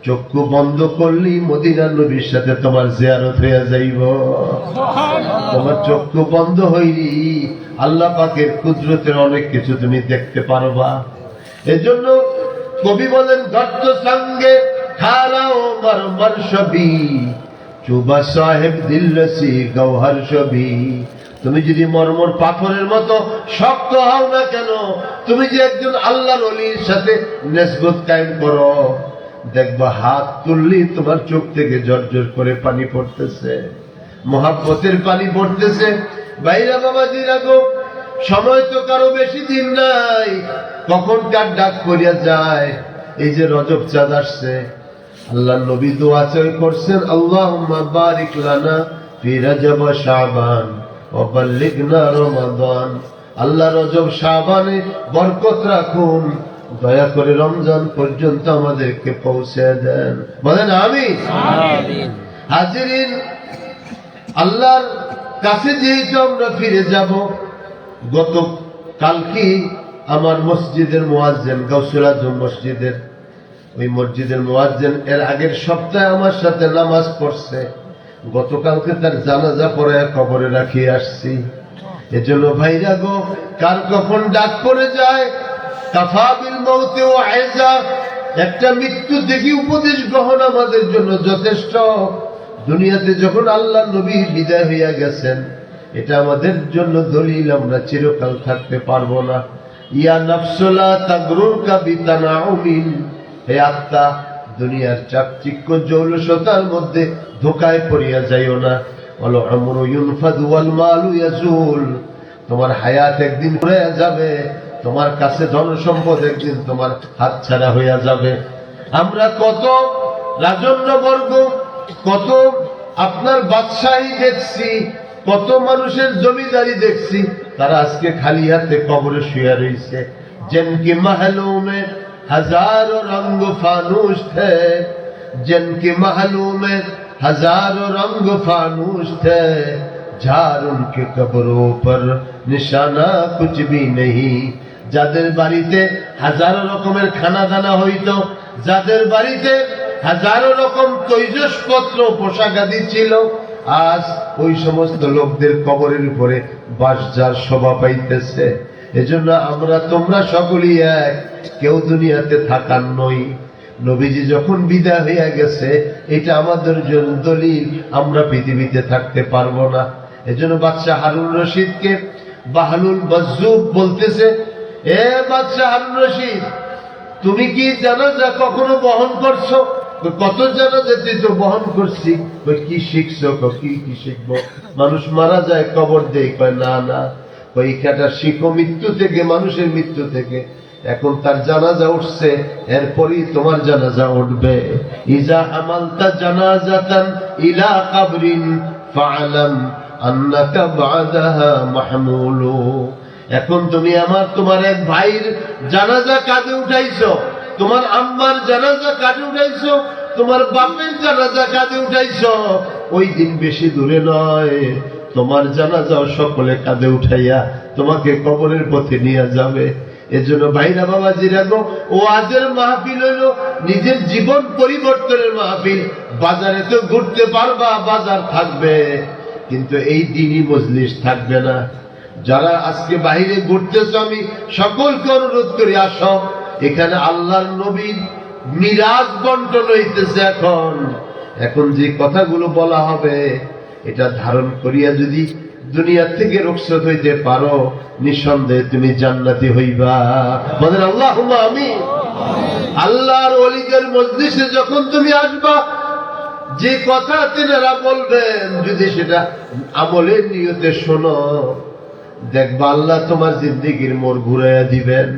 চক্ষু বন্ধ করলি মদিনার নবীর সাথে তোমার জিয়ারত হয়ে যাইব। তোমার চক্ষু বন্ধ হইলি আল্লাহ পাকের কুদরতের অনেক কিছু তুমি দেখতে পারবা। এজন্য কবি বলেন, ঘট্ট সঙ্গে খালাও মরমর ছবি, চুবা সাহেব দিল্লসি গৌহর ছবি। তুমি যদি মরমর পাথরের মতো শক্ত হও না কেন, তুমি যে একজন আল্লাহর ওলির সাথে নিসবত কায়েম করো, দেখবা হাত তুললি তোমার চোখ থেকে ঝরঝর করে পানি পড়তেছে, মহাব্বতের পানি পড়তেছে। ভাইরা বাবাজিরা গো, সময় তো কারো বেশি দিন নাই, কখন কার ডাক করিয়া যায়। এই যে রজব চাঁদ আসছে, আল্লাহ নবী দোয়া করছেন, আল্লাহুম্মা বারিক লানা ফি রজব ওয়া শাবান ওয়া বাল্লিগনা রমাদান। আল্লাহ রজব শাবানে বরকত রাখুন, দয়া করে রমজান পর্যন্ত আমাদেরকে পৌঁছে দেন। বলেন আমিন। হাজিরিন, আল্লাহর কাছে যেহেতু আমরা ফিরে যাব, গত কালকে আমার মসজিদের মুয়াজ্জিন, গাউসুল আজম মসজিদের ওই মসজিদের মুয়াজ্জিন এর আগের সপ্তাহে আমার সাথে নামাজ পড়ছে। গতকালকে তার জানাজা পড়ে কবরে রাখিয়ে আসছি। এজন্য ভাইরা গো, কার কখন ডাক পড়ে যায়, কাফা বিল মউতি ওয়াইজা, একটা মৃত্যু থেকে উপদেশ গ্রহণ আমাদের জন্য যথেষ্ট। দুনিয়াতে যখন আল্লাহ নবী বিদায় হইয়া গেছেন, এটা আমাদের জন্য দলিল আমরা চিরকাল থাকতে পারবো না। ইয়া নাফসুলা তাগরুরকা বিতানাউমিন, হে আত্মা, দুনিয়ার চাকচিক্য জৌলসতার মধ্যে ধোকায় পড়িয়া যাইও না। ওয়াল আমরু ইউনফাদু ওয়াল মালু ইয়াজুল, তোমার হায়াত একদিন ফুরিয়ে যাবে, তোমার কাছে ধন সম্পদ একদিন তোমার হাতছাড়া হইয়া যাবে। আমরা কত রাজন্যবর্গ, কত আপনার বাদশাহী দেখছি, কত মানুষের জমিদারি দেখছি, তারা আজকে খালি হাতে কবরে শুয়ে রয়েছে। जिनकी महलों में हजारों रंग फानूस थे, जिनकी महलों में हजारों रंग फानूस थे, झार उनके कब्रों पर निशाना कुछ भी नहीं। যাদের বাড়িতে হাজারো রকমের খানা দানা হইতো, যাদের বাড়িতে হাজারো রকম তৈজসপত্র পোশাকাদি ছিল, আজ ওই সমস্ত লোকদের কবরের উপরে বাঁশঝাড় শোভা পাইতেছে। এজন্য আমরা তোমরা সকলেই এক, কেউ দুনিয়াতে থাকার নই। নবীজি যখন বিদায় হইয়া গেছে, এটা আমাদের জন্য দলিল, আমরা পৃথিবীতে থাকতে পারবো না। এজন্য বাদশাহ হারুন রশিদকে বাহলুল বজ্জুব বলতেছে, এ বাদশাহ হারুন রশিদ, তুমি কি জানাজা কখনো বহন করছো? কত জানাজা তুই তো বহন করছি। কি শিখছো? কি শিখবো? মানুষ মারা যায়, কবর দেয়। কয় না না, পরীক্ষাটা শিখো মৃত্যু থেকে, মানুষের মৃত্যু থেকে। এখন তার জানাজা উঠছে, এরপরই তোমার জানাজা উঠবে। ইজা আমালতা জানাজাতান ইলা কাবরিন ফাআলাম আন্নাকা বাদাহা মাহমুলু। এখন তুমি তোমার এক ভাইয়ের জানাজা কাঁধে উঠাইছো, তোমার আম্মার জানাজা কাঁধে উঠাইছো, তোমার বাপের জানাজা কাঁধে উঠাইছো। ওই দিন বেশি দূরে নয়, তোমার জানাজাও সকলে কাঁধে উঠাইয়া তোমাকে কবরের পথে নিয়ে যাবে। এজন্য ভাইরা বাবাজিরা গো, ওয়াজের মাহফিল হইল নিজের জীবন পরিবর্তনের মাহফিল। বাজারে তো ঘুরতে পারবা, বাজার থাকবে, কিন্তু এই দিনই মজলিস থাকবে না। যারা আজকে বাইরে ঘুরতেছ, আমি সকলকে অনুরোধ করি, আসো, এখানে আল্লাহর নবীর মিরাজ বন্টন হইতেছে। এখন যে কথাগুলো বলা হবে, এটা ধারণ করিয়া যদি দুনিয়া থেকে রুখসত হইতে পারো, নিঃসন্দেহে তুমি জান্নাতি হইবা। বলেন আল্লাহুম্মা আমিন। আল্লাহর ওলিদের মজলিসে যখন তুমি আসবা, যে কথা তিনারা বলবেন, যদি সেটা আমলের নিয়তে শোনো, দেখবা আল্লাহ তোমার জিন্দেগির মোড় ঘুরাইয়া দিবেন।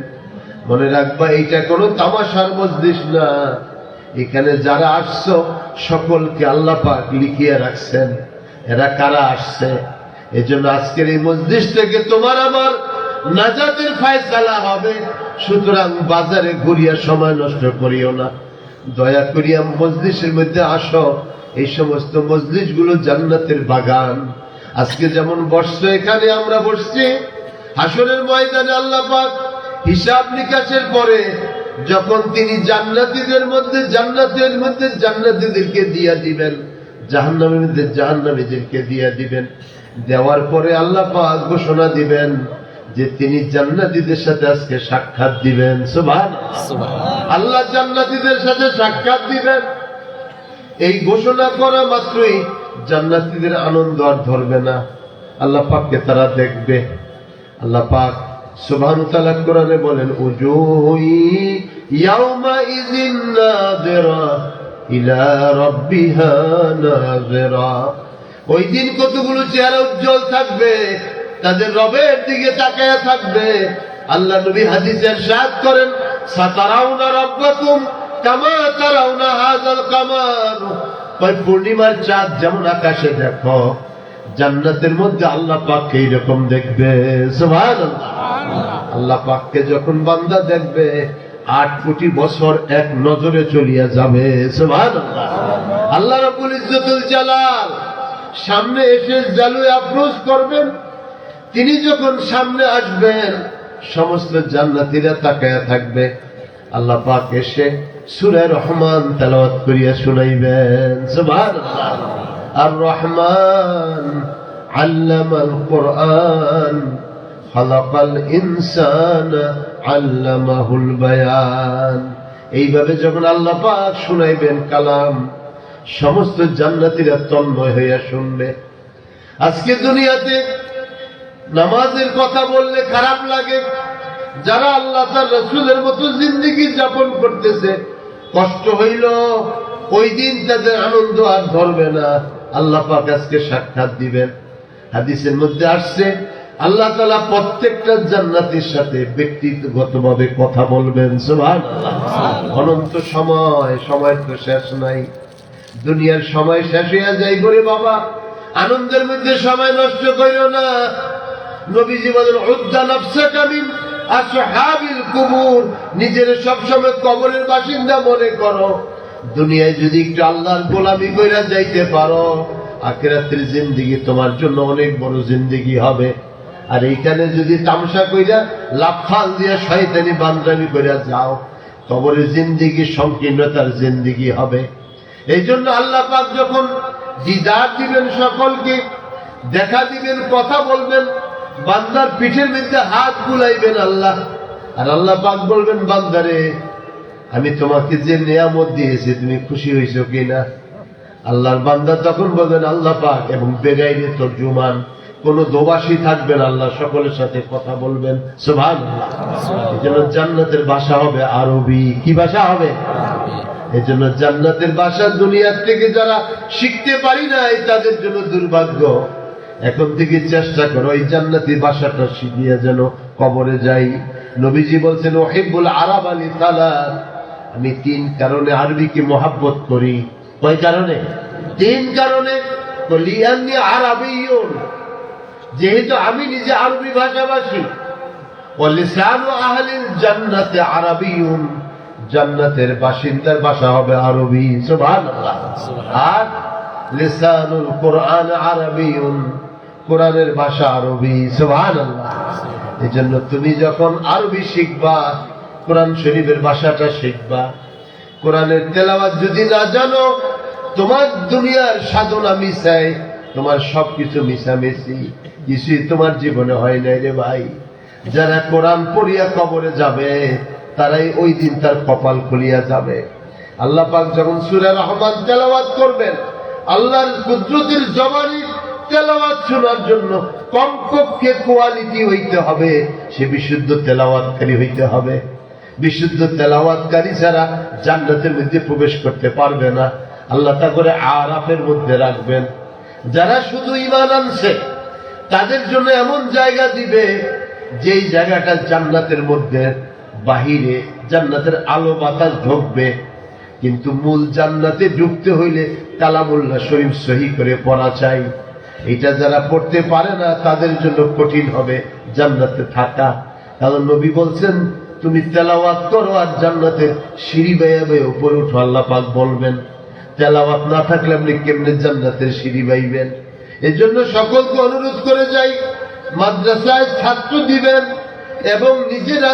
মনে রাখবা, এইটা কোনো তামাশার মজলিস না। এখানে যারা আসছো সকলকে আল্লাহ পাক লিখিয়ে রাখছেন এরা কারা আসছে। এজন্য আজকের এই মজলিস থেকে তোমার আমার নাজাতের ফয়সালা হবে। সুতরাং বাজারে ঘুরিয়া সময় নষ্ট করিও না, দয়া করিয়া মজলিসের মধ্যে আসো। এই সমস্ত মজলিস গুলো জান্নাতের বাগান। আজকে যেমন বসছো, এখানে আমরা বসছি, হাসরের ময়দানে আল্লাহ পাক হিসাব নিকাশের পরে যখন তিনি জান্নাতীদের মধ্যে জান্নাতীদেরকে দিয়া দিবেন, জাহান্নামীদের মধ্যে জাহান্নামীদেরকে দিয়া দিবেন। দেওয়ার পরে আল্লাহ পাক ঘোষণা দিবেন যে তিনি জান্নাতীদের সাথে আজকে সাক্ষাৎ দিবেন। সুবহানাল্লাহ। আল্লাহ জান্নাতীদের সাথে সাক্ষাৎ দিবেন। এই ঘোষণা করা মাত্রই জান্নাতীদের আনন্দ আর ধরবে না, আল্লাহ পাককে তারা দেখবে। আল্লাহ পাক সুবহানাহু ওয়া তাআলা কোরআনে বলেন, উজুহি ইয়াউমাইযিন নাযিরা ইলা রাব্বিহা নাযিরা। ওই দিন কতগুলো চেহারা উজ্জ্বল থাকবে, তাদের রবের দিকে তাকায়া থাকবে। আল্লাহ নবী হাদিসে ইরশাদ করেন, সাতারাউনা রাব্বাকুম কামা তারাউনা হাযাল কামার। ওই পূর্ণিমার চাঁদ যেমন আকাশে দেখো, জান্নাতের মধ্যে আল্লাহ পাককে এইরকম দেখবে। সুবহানাল্লাহ। আল্লাহ পাককে যখন বান্দা দেখবে, 8 কোটি বছর এক নজরে চলিয়া যাবে। সুবহানাল্লাহ। আল্লাহ রাব্বুল ইজ্জতুল জালাল সামনে এসে জালুয়ে আফরোজ করবেন। তিনি যখন সামনে আসবেন, সমস্ত জান্নাতীরা তাকায়া থাকবে। আল্লাহ পাক এসে সূরা রহমান তেলাওয়াত করিয়া শুনাইবেন। সুবহানাল্লাহ। আর রহমান আল্লামাল কুরআন খালাকাল ইনসানা আল্লামাহুল বায়ান। এইভাবে যখন আল্লাহ পাক শুনাইবেন কালাম, সমস্ত জান্নাতীরা তন্ময় হইয়া শুনবে। আজকে দুনিয়াতে নামাজের কথা বললে খারাপ লাগে। যারা আল্লাহ তার রাসূলের মতো জিন্দেগি যাপন করতেছে, কষ্ট হইল, ওই দিন তাদের আনন্দ আর ধরবে না। আল্লাহ পাক আজকে সাক্ষাৎ দিবেন। হাদিসের মধ্যে আসছে, আল্লাহ তাআলা প্রত্যেকটা জান্নাতীর সাথে ব্যক্তিগতভাবে কথা বলবেন। সুবহানাল্লাহ। অনন্ত সময় তো শেষ নাই। দুনিয়ার সময় শেষ হইয়া যায় করে বাবা, আনন্দের মধ্যে সময় নষ্ট করিও না। নবীজি বলেন, উদ্দা নাফসাকা মিন আসহাবিল কুবুর। নিজের সবসময় কবরের বাসিন্দা মনে করো। দুনিয়ায় যদি একটু আল্লাহর গোলামি কইরা যাইতে পারো, আখিরাতের জিন্দেগি তোমার জন্য অনেক বড় জিন্দেগি হবে। আর এইখানে যদি তামসা কইরা লাফাল দিয়া শয়তানি বান্দামি কইরা যাও, কবরের জিন্দেগি সংকীর্ণতার জিন্দেগি হবে। এই জন্য আল্লাহ পাক যখন দিদার দিবেন, সকলকে দেখা দিবেন, কথা বলবেন, বান্দার পিঠের মধ্যে হাত বুলাইবেন আল্লাহ। আর আল্লাহ পাক বলবেন, বান্দারে আমি তোমাকে যে নিয়ামত দিয়েছি তুমি খুশি হইছো কিনা। আল্লাহর বান্দা তখন বলবেন আল্লাহ পাক, এবং বেগাইরে তরজুমান, কোন দোবাসী থাকবেন, আল্লাহ সকলের সাথে কথা বলবেন। সুবহানাল্লাহ। এজন্য জান্নাতের ভাষা হবে আরবি। কি ভাষা হবে? এজন্য জান্নাতের ভাষা দুনিয়ার থেকে যারা শিখতে পারি নাই তাদের জন্য দুর্ভাগ্য। এখন থেকে চেষ্টা করো এই জান্নাতি ভাষাটা শিখিয়ে যেন কবরে যাই। নবীজি বলছেন, উহিব্বুল আরাব আলি সালাত। আমি 3 কারণে আরবিকে মহব্বত করি। কয় কারণে? 3 কারণে। লিআন্নি আরাবিয়্যুন, যেহেতু আমি নিজে আরবি ভাষাভাষী। ওয়া লিসানু আহলিল জান্নাতি আরাবিয়্যুন, জান্নাতের বাসিন্দার ভাষা হবে আরবি। সুবহানাল্লাহ। আর লিসানুল কুরআন আরাবিয়্যুন, কোরআনের ভাষা আরবি। সুবহানাল্লাহ। এই জন্য তুমি যখন আরবি শিখবা, কোরআন শরীফের ভাষাটা শিখবা, কোরআনের তেলাওয়াত যদি না জানো, তোমার দুনিয়ার সাধনা মিশায়, তোমার সবকিছু মিশামিশি, কিছুই তোমার জীবনে হয় নাই রে ভাই। যারা কোরআন পড়িয়া কবরে যাবে তারাই ওই দিন তার কপাল খুলিয়া যাবে। আল্লাহ পাক যখন সূরা রহমান তেলাওয়াত করবেন, আল্লাহর কুদরতের জবানি তেলাওয়াত শোনার জন্য কমপক্ষে কোয়ালিটি হইতে হবে, সে বিশুদ্ধ তেলাওয়াতকারী হইতে হবে। বিশুদ্ধ তেলাওয়াতকারী ছাড়া জান্নাতের মধ্যে প্রবেশ করতে পারবে না। আল্লাহ তা করে আরাফের মধ্যে রাখবেন। যারা শুধু ঈমান আনছে তাদের জন্য এমন জায়গা দিবে, যেই জায়গাটা জান্নাতের মধ্যে বাহিরে জান্নাতের আলো বাতাস ঢুকবে, কিন্তু মূল জান্নাতে ঢুকতে হইলে কালামুল্লাহ শরীফ সহি করে পড়া চাই। এটা যারা পড়তে পারে না তাদের জন্য কঠিন হবে জান্নাতে থাকা। কারণ নবী বলছেন, তুমি তেলাওয়াত করো আর জান্নাতের সিঁড়ি বেয়ে বেয়ে উপরে উঠো। আল্লাহ পাক বলবেন, তেলাওয়াত না থাকলে আপনি কেমনে জান্নাতের সিঁড়ি বাইবেন? এর জন্য সকলকে অনুরোধ করে যাই, মাদ্রাসায় ছাত্র দিবেন এবং নিজেরা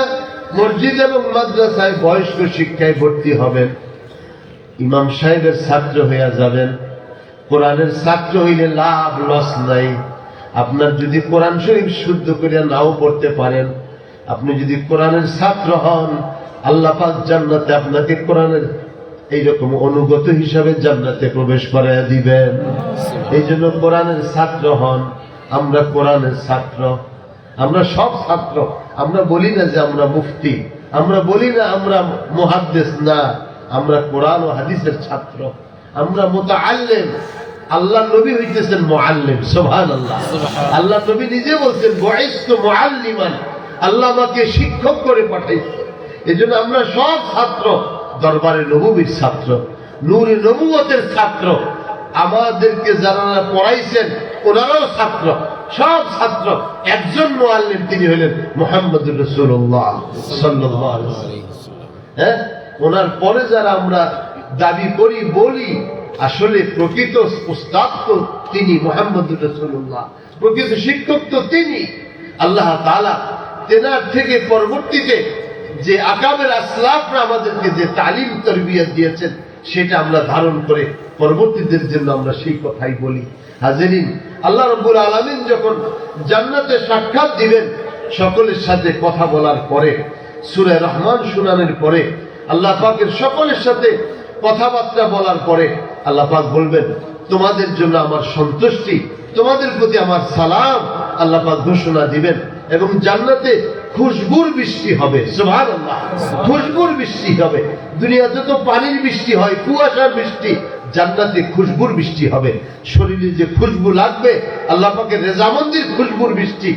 মসজিদ এবং মাদ্রাসায় বয়স্ক শিক্ষায় ভর্তি হবেন। ইমাম সাহেবের ছাত্র হইয়া যাবেন। কোরআনের ছাত্র হইলে লাভ লস নাই। আপনার যদি কোরআন শরীফ শুদ্ধ করে নাও পড়তে পারেন, আপনি যদি কোরআনের ছাত্র হন, আল্লাহ পাক জান্নাতে আপনাকে কোরআনের এইরকম অনুগত হিসাবে জান্নাতে প্রবেশ করাইয়া দিবেন। এই জন্য কোরআনের ছাত্র হন। আমরা কোরআনের ছাত্র, আমরা সব ছাত্র। আমরা বলি না যে আমরা মুফতি, আমরা বলি না আমরা মুহাদ্দিস, না, আমরা কোরআন ও হাদিসের ছাত্র, আমরা মুতাআল্লিম। আল্লাহ নবী হইতেছেন মুআল্লিম। সুবহানাল্লাহ। আল্লাহ নবী নিজে বলছেন, বুইসতু মুআল্লিমান, আল্লাহ আমাকে শিক্ষক করে পাঠাইছে। এজন্য আমরা সব ছাত্র, দরবারে নববীর ছাত্র, নূরে নবুয়তের ছাত্র। আমাদেরকে যারা পড়াইছেন ওনারাও ছাত্র, সব ছাত্র। একজন মুআল্লিম, তিনি হলেন মুহাম্মদুর রাসূলুল্লাহ সাল্লাল্লাহু আলাইহি ওয়াসাল্লাম। ওনার পরে যারা আমরা দাবি করি, বলি, আসলে প্রকৃত উস্তাদ তো তিনি, মুহাম্মদুর রাসূলুল্লাহ। প্রকৃত শিক্ষক তো তিনি। আল্লাহ তাআলা তেনার থেকে পরবর্তীতে যে আকাবের আসলাফরা আমাদেরকে যে তালিম তরবিয়ত দিয়েছেন, সেটা আমরা ধারণ করে পরবর্তীদের জন্য আমরা সেই কথাই বলি। হাজেরিন, আল্লাহ রাব্বুল আলামিন যখন জান্নাতে সাক্ষাৎ দিবেন, সকলের সাথে কথা বলার পরে, সূরা রহমান শুনানোর পরে, আল্লাহ পাকের সকলের সাথে কথাবার্তা বলার পরে আল্লাহ পাক বলবেন, তোমাদের জন্য আমার সন্তুষ্টি, তোমাদের প্রতি আমার সালাম। আল্লাহ পাক ঘোষণা দিবেন এবং জান্নাতে খুশবুর বৃষ্টি হবে। সুবহানাল্লাহ। খুশবুর বৃষ্টি হবে। দুনিয়াতে তো পানির বৃষ্টি হয়, কুয়াশার বৃষ্টি, জান্নাতে খুশবুর বৃষ্টি হবে। শরীরে যে খুশবু লাগবে, আল্লাহ পাকের রেজামন্দির খুশবুর বৃষ্টি,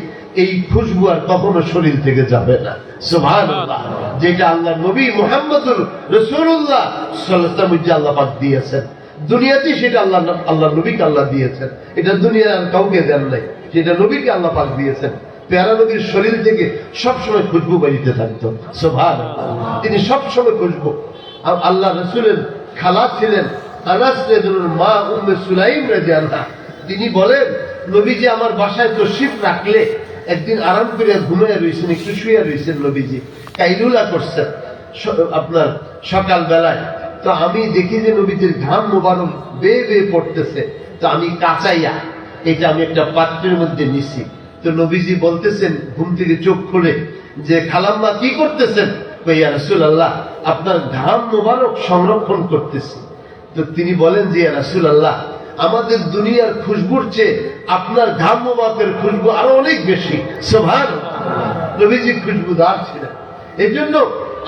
এই খুশবু আর কখনো শরীর থেকে যাবে না। সুবহানাল্লাহ। যেটা আল্লাহ নবী মুহাম্মদুর রাসূলুল্লাহ সাল্লাল্লাহু আলাইহি ওয়াসাল্লাম আল্লাহ পাক দিয়েছেন, দুনিয়াতে সেটা আল্লাহ নবীকে আল্লাহ দিয়েছেন। এটা দুনিয়ার আর কাউকে দেন নাই, সেটা নবীকে আল্লাহ পাক দিয়েছেন। প্যারা নবীর শরীর থেকে সবসময় খুশবু বেরিতে থাকতো। সুবহানাল্লাহ। তিনি সবসময় খুশবু। আল্লাহ রাসূলের খালা ছিলেন আনাস রাদিয়াল্লাহু মা উম্মে সুলাইম রাদিয়াল্লাহু, তিনি বলেন, নবীজি আমার বাসায় তশরিফ রাখলে একদিন আরাম করে ঘুমিয়ে রয়েছেন, একটু শুয়ে রয়েছেন নবীজি, কাইলুলা করছেন আপনার সকাল বেলায়। তো আমি দেখি যে নবীজির ঘাম মোবারক বেয়ে বেয়ে পড়তেছে। তো আমি কাঁচাইয়া এটা আমি একটা পাত্রের মধ্যে নিছি। তো নবীজি বলতেছেন ঘুম থেকে চোখ খুলে যে, খালাম্মা কি করতেছেন? ইয়া রাসূলুল্লাহ, আপনার ঘাম মোবারক সংরক্ষণ করতেছি। তো তিনি বলেন যে, ইয়া রাসূলুল্লাহ, আমাদের দুনিয়ার খুশবুর চেয়ে আপনার ঘাম মোবারকের খুশবু আরো অনেক বেশি। সুবহানাল্লাহ। নবীজি খুশবুদার ছিলেন। এই জন্য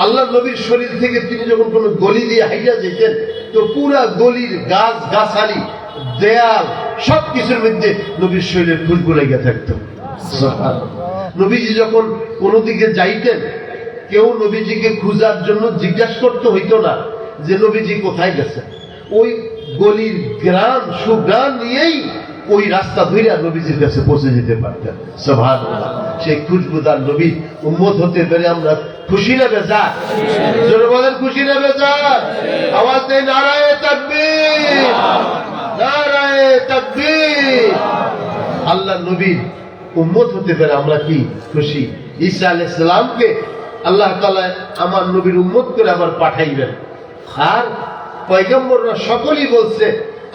আল্লাহ নবীর শরীর থেকে তিনি যখন কোন গলি দিয়ে হাইটা যেতেন, তো পুরা গলির গাছ গাছালি দেয়াল সবকিছুর মধ্যে নবীর শরীরের খুশবু লেগে থাকতো। নবীজি যখন কোনো দিকে যাইতেন, কেউ নবীজিকে খুঁজার জন্য জিজ্ঞাসা করতে হইতো না যে নবীজি কোথায় গেছেন। ওই গলির গ্রাম সুগ্রাম নিয়েই ওই রাস্তা ধরে নবীজির কাছে পৌঁছে যেতে পারতেন। সুবহানাল্লাহ। সেই খুশবুদার নবী উম্মত হতে পেরে আমরা খুশি না বেজার? জোরে বলেন, খুশি না বেজার? আওয়াজ দেন, নারায়ে তাকবীর, নারায়ে তাকবীর। আল্লাহ নবীর উম্মত হতে পেরে আমরা কি খুশি। ঈসা আলাইহিস সালামকে আল্লাহ তাআলা আমার নবীর উম্মত করে আবার পাঠাইবেন। আর পয়গম্বররা সকলেই বলছে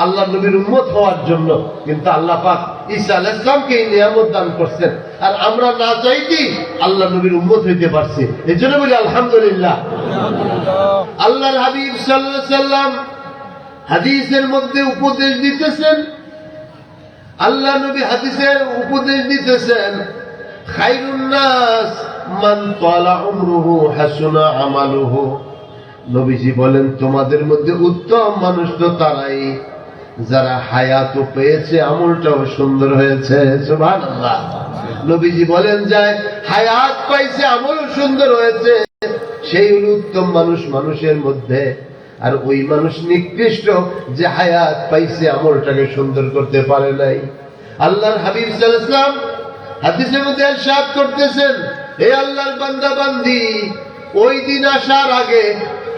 আল্লাহ নবীর উম্মত হওয়ার জন্য, কিন্তু আল্লাহ পাক ঈসা আলাইহিস সালামকে এই নিয়ামত দান করছেন। আর আমরা না চাইতেই আল্লাহ নবীর উম্মত হইতে পারছি, এই জন্য বলি আলহামদুলিল্লাহ। আল্লাহর হাবিব সাল্লাল্লাহু আলাইহি সাল্লাম হাদিসের মধ্যে উপদেশ দিতেছেন, আল্লাহ নবী হাদিসের উপদেশ দিতেছেন, খায়রুন নাস মান তালা উমরুহু হাসুনা আমালুহু। নবীজি বলেন তোমাদের মধ্যে উত্তম মানুষ তো তারাই যারা হায়াত পেয়েছে, আমলটাও সুন্দর হয়েছে। সুবহানাল্লাহ। নবীজি বলেন যায় হায়াত পাইছে, আমলও সুন্দর হয়েছে, সেই হলো উত্তম মানুষ মানুষের মধ্যে। আর ওই মানুষ নিকৃষ্ট যে হায়াত পাইছে, আমলটাকে সুন্দর করতে পারে নাই। আল্লাহর হাবিব সাল্লাল্লাহু আলাইহি ওয়াসাল্লাম হাদিসের মধ্যে ইরশাদ করতেছেন, হে আল্লাহর বান্দা বান্দি, ওই দিন আসার আগে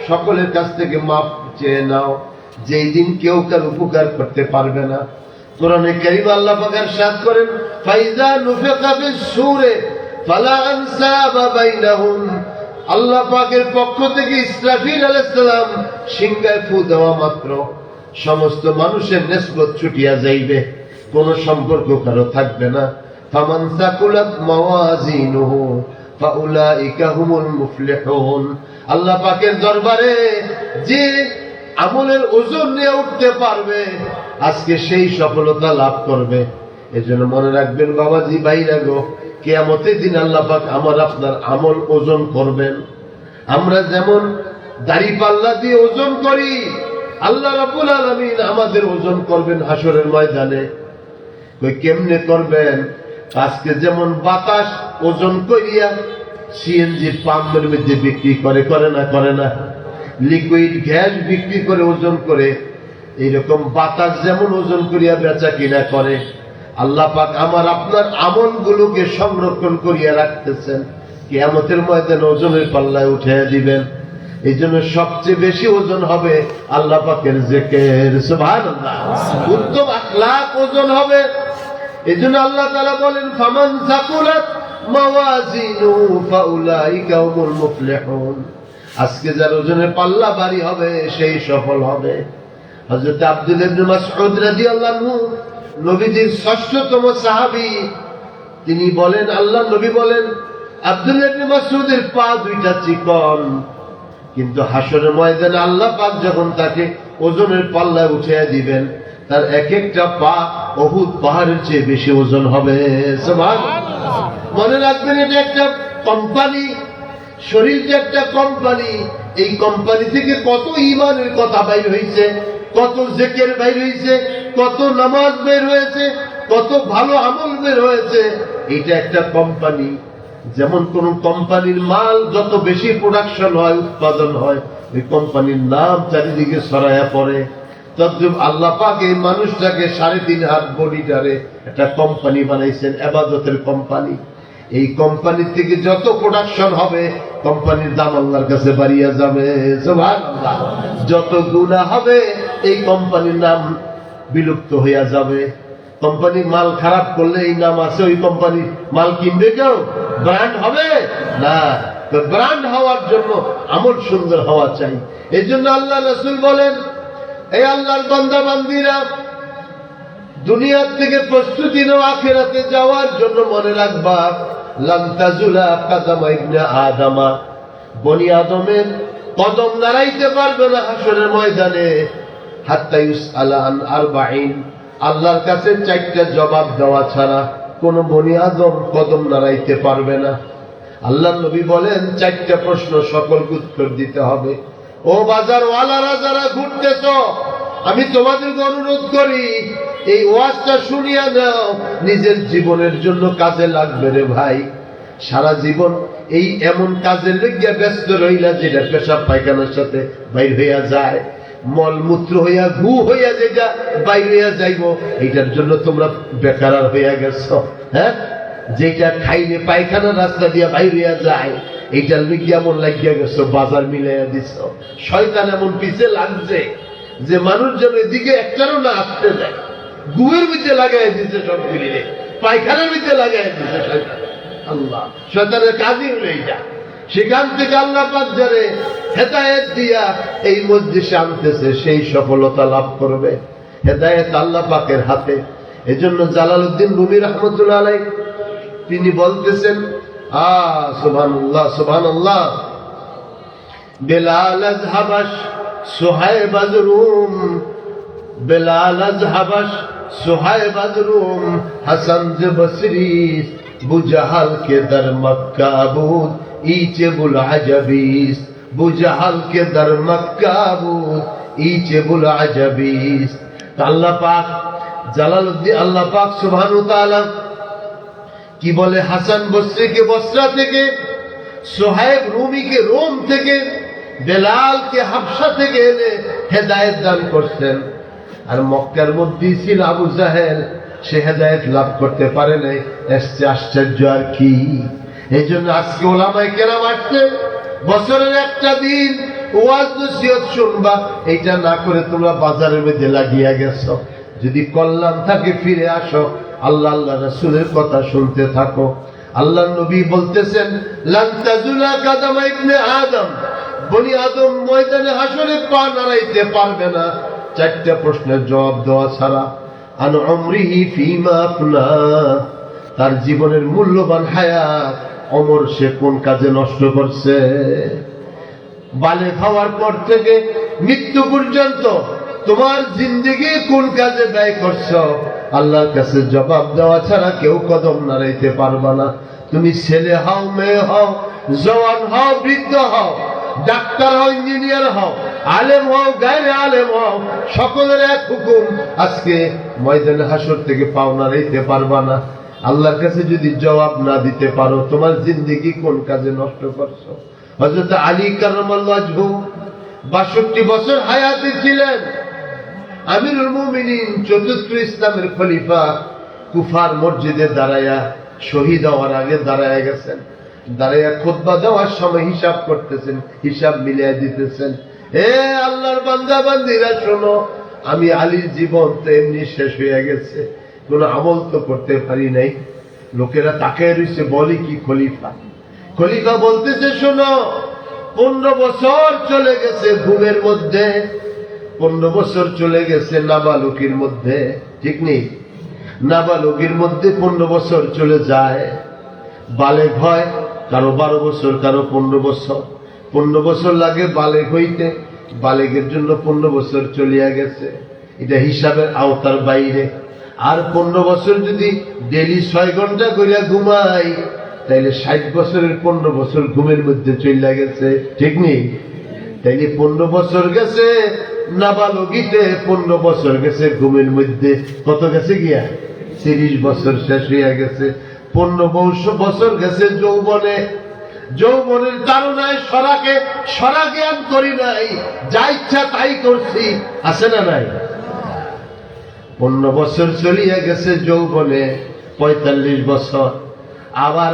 সকলের কাছ থেকে মাফ চেয়ে নাও, যেই দিন কেউ কার উপকার করতে পারবে না। কোরআনে কারীম আল্লাহ পাক ইরশাদ করেন, ফাইজা নুফিকা ফিস সূরে ফালা আনসাবা বাইনাহুম। আল্লাহ পাকের পক্ষ থেকে ইসরাফিল আলাইহিস সালাম সিংহায় ফু দেওয়া মাত্র সমস্ত মানুষের নিসবত ছুটিয়া যাইবে, কোন সম্পর্ক কারো থাকবে না। ফামান সাকুলাত মাওয়াজিনুহু ফাউলাইকা হুমুল মুফলিহুন। আল্লাহ পাকের দরবারে যে আমলের ওজন নিয়ে উঠতে পারবে, আজকে সেই সফলতা লাভ করবে। এজন্য মনে রাখবেন বাবাজি, ভাইরা গো, কিয়ামতের দিন আল্লাহ পাক আমার আপনার আমল ওজন করবেন। আমরা যেমন দাড়ি পাল্লা দিয়ে ওজন করি, আল্লাহ রাব্বুল আলামিন আমাদের ওজন করবেন হাসরের ময়দানে। কই কেমনে করবেন? আজকে যেমন বাতাস ওজন করিয়া সিএনজি পাম্পের মধ্যে বিক্রি করে, করে না করে না, লিকুইড গ্যাস বিক্রি করে ওজন করে, এইরকম বাতাস যেমন ওজন করিয়া বেচা কিনা করে, আল্লাহ পাক আমার আপনার আমলগুলোকে সংরক্ষণ করিয়া রাখতেছেন, কিয়ামতের ময়দানে ওজনের পাল্লায় উঠিয়ে দিবেন। এই জন্য সবচেয়ে বেশি ওজন হবে আল্লাহ পাকের জিকির। সুবহানাল্লাহ। উত্তম আখলাক ওজন হবে। এই জন্য আল্লাহ তাআলা বলেন, ফামান সাকুলাত মাওয়াজিনুহু ফাউলাইকা হুমুল মুফলিহুন। আজকে যার ওজনের পাল্লা ভারী হবে সেই সফল হবে। হযরত আব্দুল্লাহ ইবনে মাসউদ রাদিয়াল্লাহু আনহু নবীজির ষষ্ঠতম সাহাবী, তিনি বলেন, আল্লাহ নবী বলেন, আব্দুল্লাহ ইবনে মাসউদের পা দুইটা চিকন, কিন্তু হাসরের ময়দানে আল্লাহ পাক যখন তাকে ওজনের পাল্লায় উঠিয়ে দিবেন, তার এক একটা পা উহুদ পাহাড়ের চেয়ে বেশি ওজন হবে। সুবহানাল্লাহ। মনে রাখবেন, এটা একটা কোম্পানি, শরীরটা একটা কোম্পানি। এই কোম্পানি থেকে কত ঈমানের কথা বাইর হয়েছে, কত জিকির বাইর হয়েছে, কত নামাজ বের হয়েছে, কত ভালো আমল বের হয়েছে। এটা একটা কোম্পানি। যেমন কোন কোম্পানির মাল যত বেশি প্রোডাকশন হয়, উৎপাদন হয়, ওই কোম্পানির নাম চারিদিকে ছড়ায়া পড়ে। তদ্রুপ আল্লাহ পাক এই মানুষটাকে 3.5 হাত বডিটারে একটা কোম্পানি বানাইছেন, ইবাদতের কোম্পানি। এই কোম্পানি থেকে যত প্রোডাকশন হবে, কোম্পানির দাম আল্লাহর কাছে বাড়িয়া যাবে। সুবহানাল্লাহ। যত গুনাহ হবে, এই কোম্পানির নাম বিলুপ্ত হইয়া যাবে। কোম্পানির মাল খারাপ করলে এই নাম আছে, ওই কোম্পানির মাল কিনবে কেউ? ব্র্যান্ড হবে না। তো ব্র্যান্ড হওয়ার জন্য আমল সুন্দর হওয়া চাই। এই জন্য আল্লাহ রাসূল বলেন, এই আল্লাহর বান্দা বান্দীরা, দুনিয়ার থেকে প্রস্তুতি নাও আখিরাতে যাওয়ার জন্য। মনে রাখবা, লান তাজুলা কাদামা ইবনে আদামা, বনি আদমের কদম নাড়াইতে পারবে না হাসরের ময়দানে, হাত্তা ইউসআলা আন আরবাঈন, আল্লাহর কাছে 4টা জবাব দেওয়া ছাড়া কোন বনি আদম কদম নাড়াইতে পারবে না। আল্লাহ নবী বলেন, 4টা প্রশ্ন সকলকে উত্তর দিতে হবে। ও বাজারওয়ালারা যারা ঘুরতেছ, আমি তোমাদেরকে অনুরোধ করি, এই ওয়াজটা শুনিয়া নাও, নিজের জীবনের জন্য কাজে লাগবে রে ভাই। সারা জীবন এই এমন কাজের লেগে ব্যস্ত রইলা যেটা পেশাব পায়খানার সাথে বাইর হইয়া যায়, মলমূত্র হইয়া গু হইয়া যেটা বাইর হইয়া যাইব, এইটার জন্য তোমরা বেকার হইয়া গেছ। হ্যাঁ, যেটা খাইলে পায়খানার রাস্তা দিয়া বাইর হইয়া যায়, এইটার লেগে এমন লাগিয়া গেছ, বাজার মিলাইয়া দিছ। শয়তান এমন পিছে লাগছে যে মানুষ যেন এদিকে একটারও না আসতে যায়। গুয়ের ভিতরে লাগাই দিচ্ছে, সব গুলিলে পায়খানার ভিতরে লাগাই দিচ্ছে শয়তান। আল্লাহ শয়তানের কাজই হলো এইটা। সেখান থেকে আল্লাহ পাক যারে হেদায়েত দিয়া এই মজলিসে আনতেছে সেই সফলতা লাভ করবে। হেদায়েত আল্লাহ পাকের হাতে। এজন্য জালালউদ্দিন রুমি রাহমাতুল্লাহ আলাইহি তিনি বলতেছেন সুবহানাল্লাহ সুবহানাল্লাহ, বেলাল আযহাবাস সুহাইব আযরুম, বেলাল আযহাবাস সুহাইব আযরুম, হাসান যে বসরি বুজাহাল কে দর মক্কা বুদ ইচে বুল আজাবিস, বুজাহাল কে দর মক্কা বুদ ইচে বুল আজাবিস। আল্লাহ পাক জালালউদ্দিন আল্লাহ পাক সুবহানাহু ওয়া তাআলা কি বলে, হাসান বসরিকে বসরা থেকে, সুহাইব রুমিকে রোম থেকে, বেলালকে হাবশা থেকে এনে হেদায়েত দান করছেন। আর মক্কার মধ্যে ছিল আবু জাহেল, সে হেদায়েত লাভ করতে পারে নাই। এসছে আশ্চর্য আর কি। এই জন্য আজকে ওলামায়ে কেরাম আসছে, বছরের একটা দিন ওয়াজ নসিহত শুনবা, এইটা না করে তোমরা বাজারের মধ্যে লাগিয়া গেছো। যদি কল্যাণ থাকে ফিরে আসো, আল্লাহ আল্লাহ রাসূলের কথা শুনতে থাকো। আল্লাহ নবী বলতেছেন, লান তাজুলা কাদামা ইবনে আদম, বনি আদম ময়দানে হাসরে পা নাড়াইতে পারবে না চারটা প্রশ্নের জবাব দেওয়া ছাড়া। আন উমরিহি ফিমা আফনা, তার জীবনের মূল্যবান হায়াত অমর সে কোন কাজে নষ্ট করছে। বালেগ হওয়ার পর থেকে মৃত্যু পর্যন্ত তোমার জিন্দেগি কোন কাজে ব্যয় করছো, আল্লাহর কাছে জবাব দেওয়া ছাড়া কেউ কদম নাড়াইতে পারবা না। তুমি ছেলে হও, মেয়ে হও, জওয়ান হও, বৃদ্ধ হও, ডাক্তার হও, ইঞ্জিনিয়ার হও, আলেম হও, গায়রে আলেম হও, সকলের এক হুকুম, আজকে ময়দানে হাসর থেকে পাও নাড়াইতে পারবা না। আল্লাহর কাছে যদি জবাব না দিতে পারো, তোমার জিন্দেগি কোন কাজে নষ্ট করছো। হযরত আলী কারামাল্লাহু ওয়াজহু ৬২ বছর হায়াতে ছিলেন, আমিরুল মুমিনিন, চতুর্থ ইসলামের খলিফা। কুফার মসজিদে দাঁড়ায়া, শহীদ হওয়ার আগে দাঁড়ায়া গেছেন, দাঁড়ায়া খুতবা দেওয়ার সময় হিসাব করতেছেন, হিসাব মিলিয়ে দিতেছেন। হে আল্লাহর বান্দা বান্দিরা শোনো, আমি আলীর জীবন তো এমনি শেষ হয়ে গেছে, কোন আমল তো করতে পারি নাই। লোকেরা তাকায় রয়েছে, বলে কি খলিফা? খলিফা বলতেছে, শোনো, 15 বছর চলে গেছে ঘুমের মধ্যে, 15 বছর চলে গেছে নাবালকের মধ্যে, ঠিক নেই? নাবালকের মধ্যে 15 বছর চলে যায়। বালেগ হয় কারো 12 বছর, কারো 15 বছর। 15 বছর লাগে বালেগ হইতে, বালেগের জন্য 15 বছর চলিয়া গেছে, এটা হিসাবের আওতার বাইরে। আর 15 বছর যদি ডেলি 6 ঘন্টা করিয়া ঘুমাই, তাইলে 60 বছরের 15 বছর ঘুমের মধ্যে চলে গেছে, ঠিক নেই? তাইলে 15 বছর গেছে নাবালগিতে, 15 বছর গেছে ঘুমের মধ্যে, কত গেছে গিয়া? 30 বছর শেষ হইয়া গেছে। 15 বছর গেছে যৌবনে, যৌবনের তারুণায় সরা জ্ঞান করি নাই, যা ইচ্ছা তাই করছি, আছে না নাই? 15 বছর চলিয়া গেছে যৌবনে, 45 বছর। আবার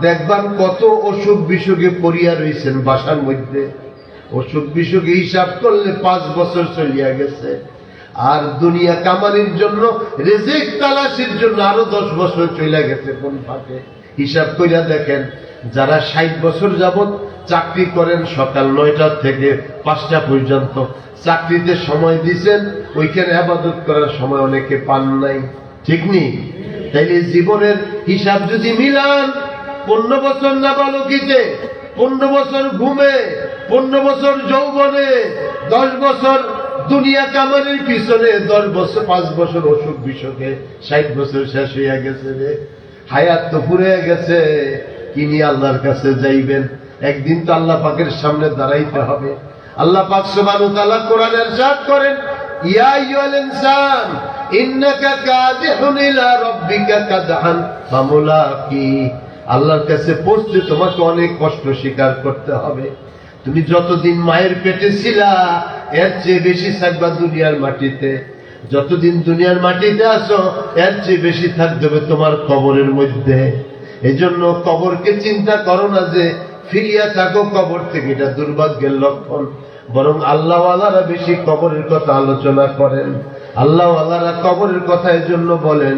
দেখবান কত অসুখ বিসুখে পড়িয়া রয়েছেন বাসার মধ্যে। অসুখ বিসুখে হিসাব করলে 5 বছর চলিয়া গেছে। আর দুনিয়া কামানির জন্য, রিজিক তালাশির জন্য আরো 10 বছর চলে গেছে কোন ফাঁকে। হিসাব কইরা দেখেন, যারা 60 বছর যাবত চাকরি করেন, সকাল 9টা থেকে 5টা পর্যন্ত চাকরিতে সময় দিচ্ছেন, ওইখানে ইবাদত করার সময় অনেকে পান নাই, ঠিক নেই? তাইলে জীবনের হিসাব যদি মিলান, 15 বছর নাবালকিতে, 15 বছর ঘুমে, 15 বছর যৌবনে, 10 বছর দুনিয়া কামানের পিছনে, 10 বছর 5 বছর অসুখ বিসুখে, 60 বছর শেষ হইয়া গেছে রে। হায়াত তো ফুরে গেছে, কি নিয়ে আল্লাহর কাছে যাইবেন? একদিন তো আল্লাহ পাকের সামনে দাঁড়াইতে হবে। আল্লাহ পাক সুবহানাহু ওয়া তাআলা কোরআনে ইরশাদ করেন, ইয়া আইয়ুহাল ইনসান ইন্নাকা কাদিহুন ইলা রাব্বিকা কাদহান ফামুলাকি। আল্লাহর কাছে পৌঁছতে তোমাকে অনেক কষ্ট স্বীকার করতে হবে। তুমি যতদিন মায়ের পেটে ছিলা, এর চেয়ে বেশি থাকবা দুনিয়ার মাটিতে। যতদিন দুনিয়ার মাটিতে আসো, এর চেয়ে বেশি থাকবে তোমার কবরের মধ্যে। এই জন্য কবরকে চিন্তা করো না যে ফিরিয়া থাকো কবর থেকে, এটা দুর্ভাগ্যের লক্ষণ। বরং আল্লাহওয়ালারা বেশি কবরের কথা আলোচনা করেন। আল্লাহওয়ালারা কবরের কথা এই জন্য বলেন,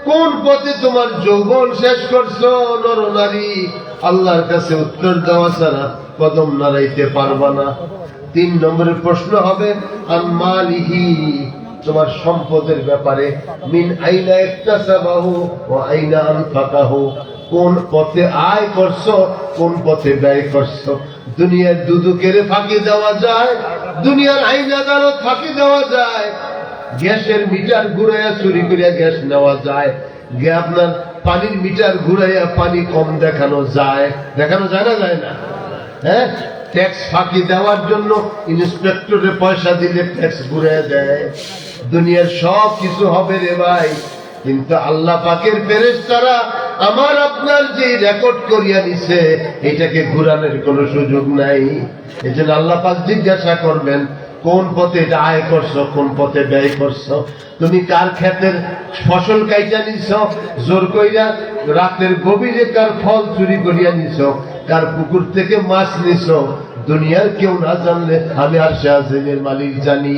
কোন পথে তোমার যৌবন শেষ করছো নরনারী? আল্লাহর কাছে উত্তর দেওয়া ছাড়া কদম নাড়াইতে পারবা না। 3 নম্বরের প্রশ্ন হবে আনমালিহি, তোমার সম্পদের ব্যাপারে। মিন আইনা ইকতাসাবাহু ওয়া আইনা আনফাকাহু, কোন পথে আয় করছো, কোন পথে ব্যয় করছো। দুনিয়ার দুদুকের ফাঁকি দেওয়া যায়, দুনিয়ার আইন আদালত ফাঁকি দেওয়া যায়, গ্যাসের মিটার ঘুরাইয়া চুরি করিয়া গ্যাস নেওয়া যায়, আপনার পানির মিটার ঘুরাইয়া পানি কম দেখানো যায়। দেখানো যায় না, যায় না? হ্যাঁ, ট্যাক্স ফাঁকি দেওয়ার জন্য ইন্সপেক্টরে পয়সা দিলে ট্যাক্স ঘুরাইয়া দেয়। দুনিয়ার সব কিছু হবে রে ভাই, কিন্তু আল্লাহ পাকের ফেরেশতারা আমার আপনার যে রেকর্ড করিয়া নিছে এটাকে ঘুরানোর কোনো সুযোগ নাই। এজন্য আল্লাহ পাক জিজ্ঞাসা করবেন কোন পথে এটা আয় করছো, কোন পথে ব্যয় করছো। তুমি কার ক্ষেতের ফসল কাইটা নিছ, জোর কইরা রাতের গভীরে কার ফল চুরি করিয়া নিছ, কার পুকুর থেকে মাছ নিছ, দুনিয়ার কেউ না জানলে আমি আরশে আজিমের মালিক জানি।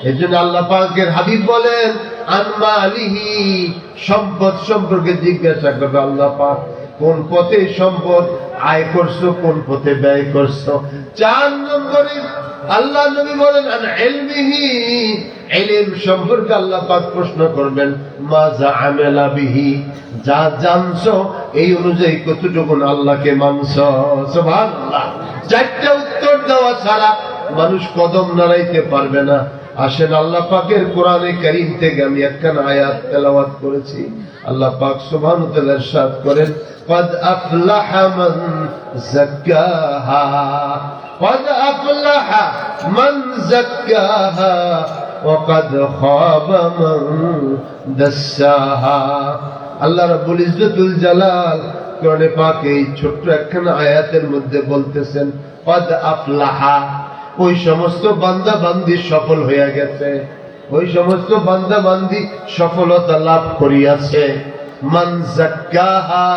এজন্য আল্লাহ পাকের হাবিব বলেন আনমালিহি, সম্পদ সম্পর্কে জিজ্ঞাসা করবে আল্লাহ পাক, কোন পথে সম্পদ আয় করছো, কোন পথে ব্যয় করছো। 4 নম্বরে আল্লাহ নবী বলেন আন ইলমিহি, ইলম সম্পর্কে আল্লাহ পাক প্রশ্ন করবেন মাজা আমেলা বিহি, যা জানছো এই অনুযায়ী কতটুকু আল্লাহকে মানছো। সুবহানাল্লাহ। 4টা উত্তর দেওয়া ছাড়া মানুষ কদম নাড়াইতে পারবে না। আসেন আল্লাহ পাকের কোরআনে কারীম থেকে আমি একখানা আয়াত তেলাওয়াত করেছি। আল্লাহ পাক সুবহানাহু ওয়া তাআলা ইরশাদ করেন قد أفلح من زكاها قد أفلح من زكاها وقد خاب من دساها। আল্লাহ রাব্বুল ইজ্জতুল জালাল কোরআনে পাকে এই ছোট্ট একখানা আয়াতের মধ্যে বলতেছেন قد أفلح, ওই সমস্ত বান্দা বান্দি সফল হইয়া গেছে, ওই সমস্ত বান্দা বান্দি সফলতা লাভ করিয়াছে। মান যাক্কাহা,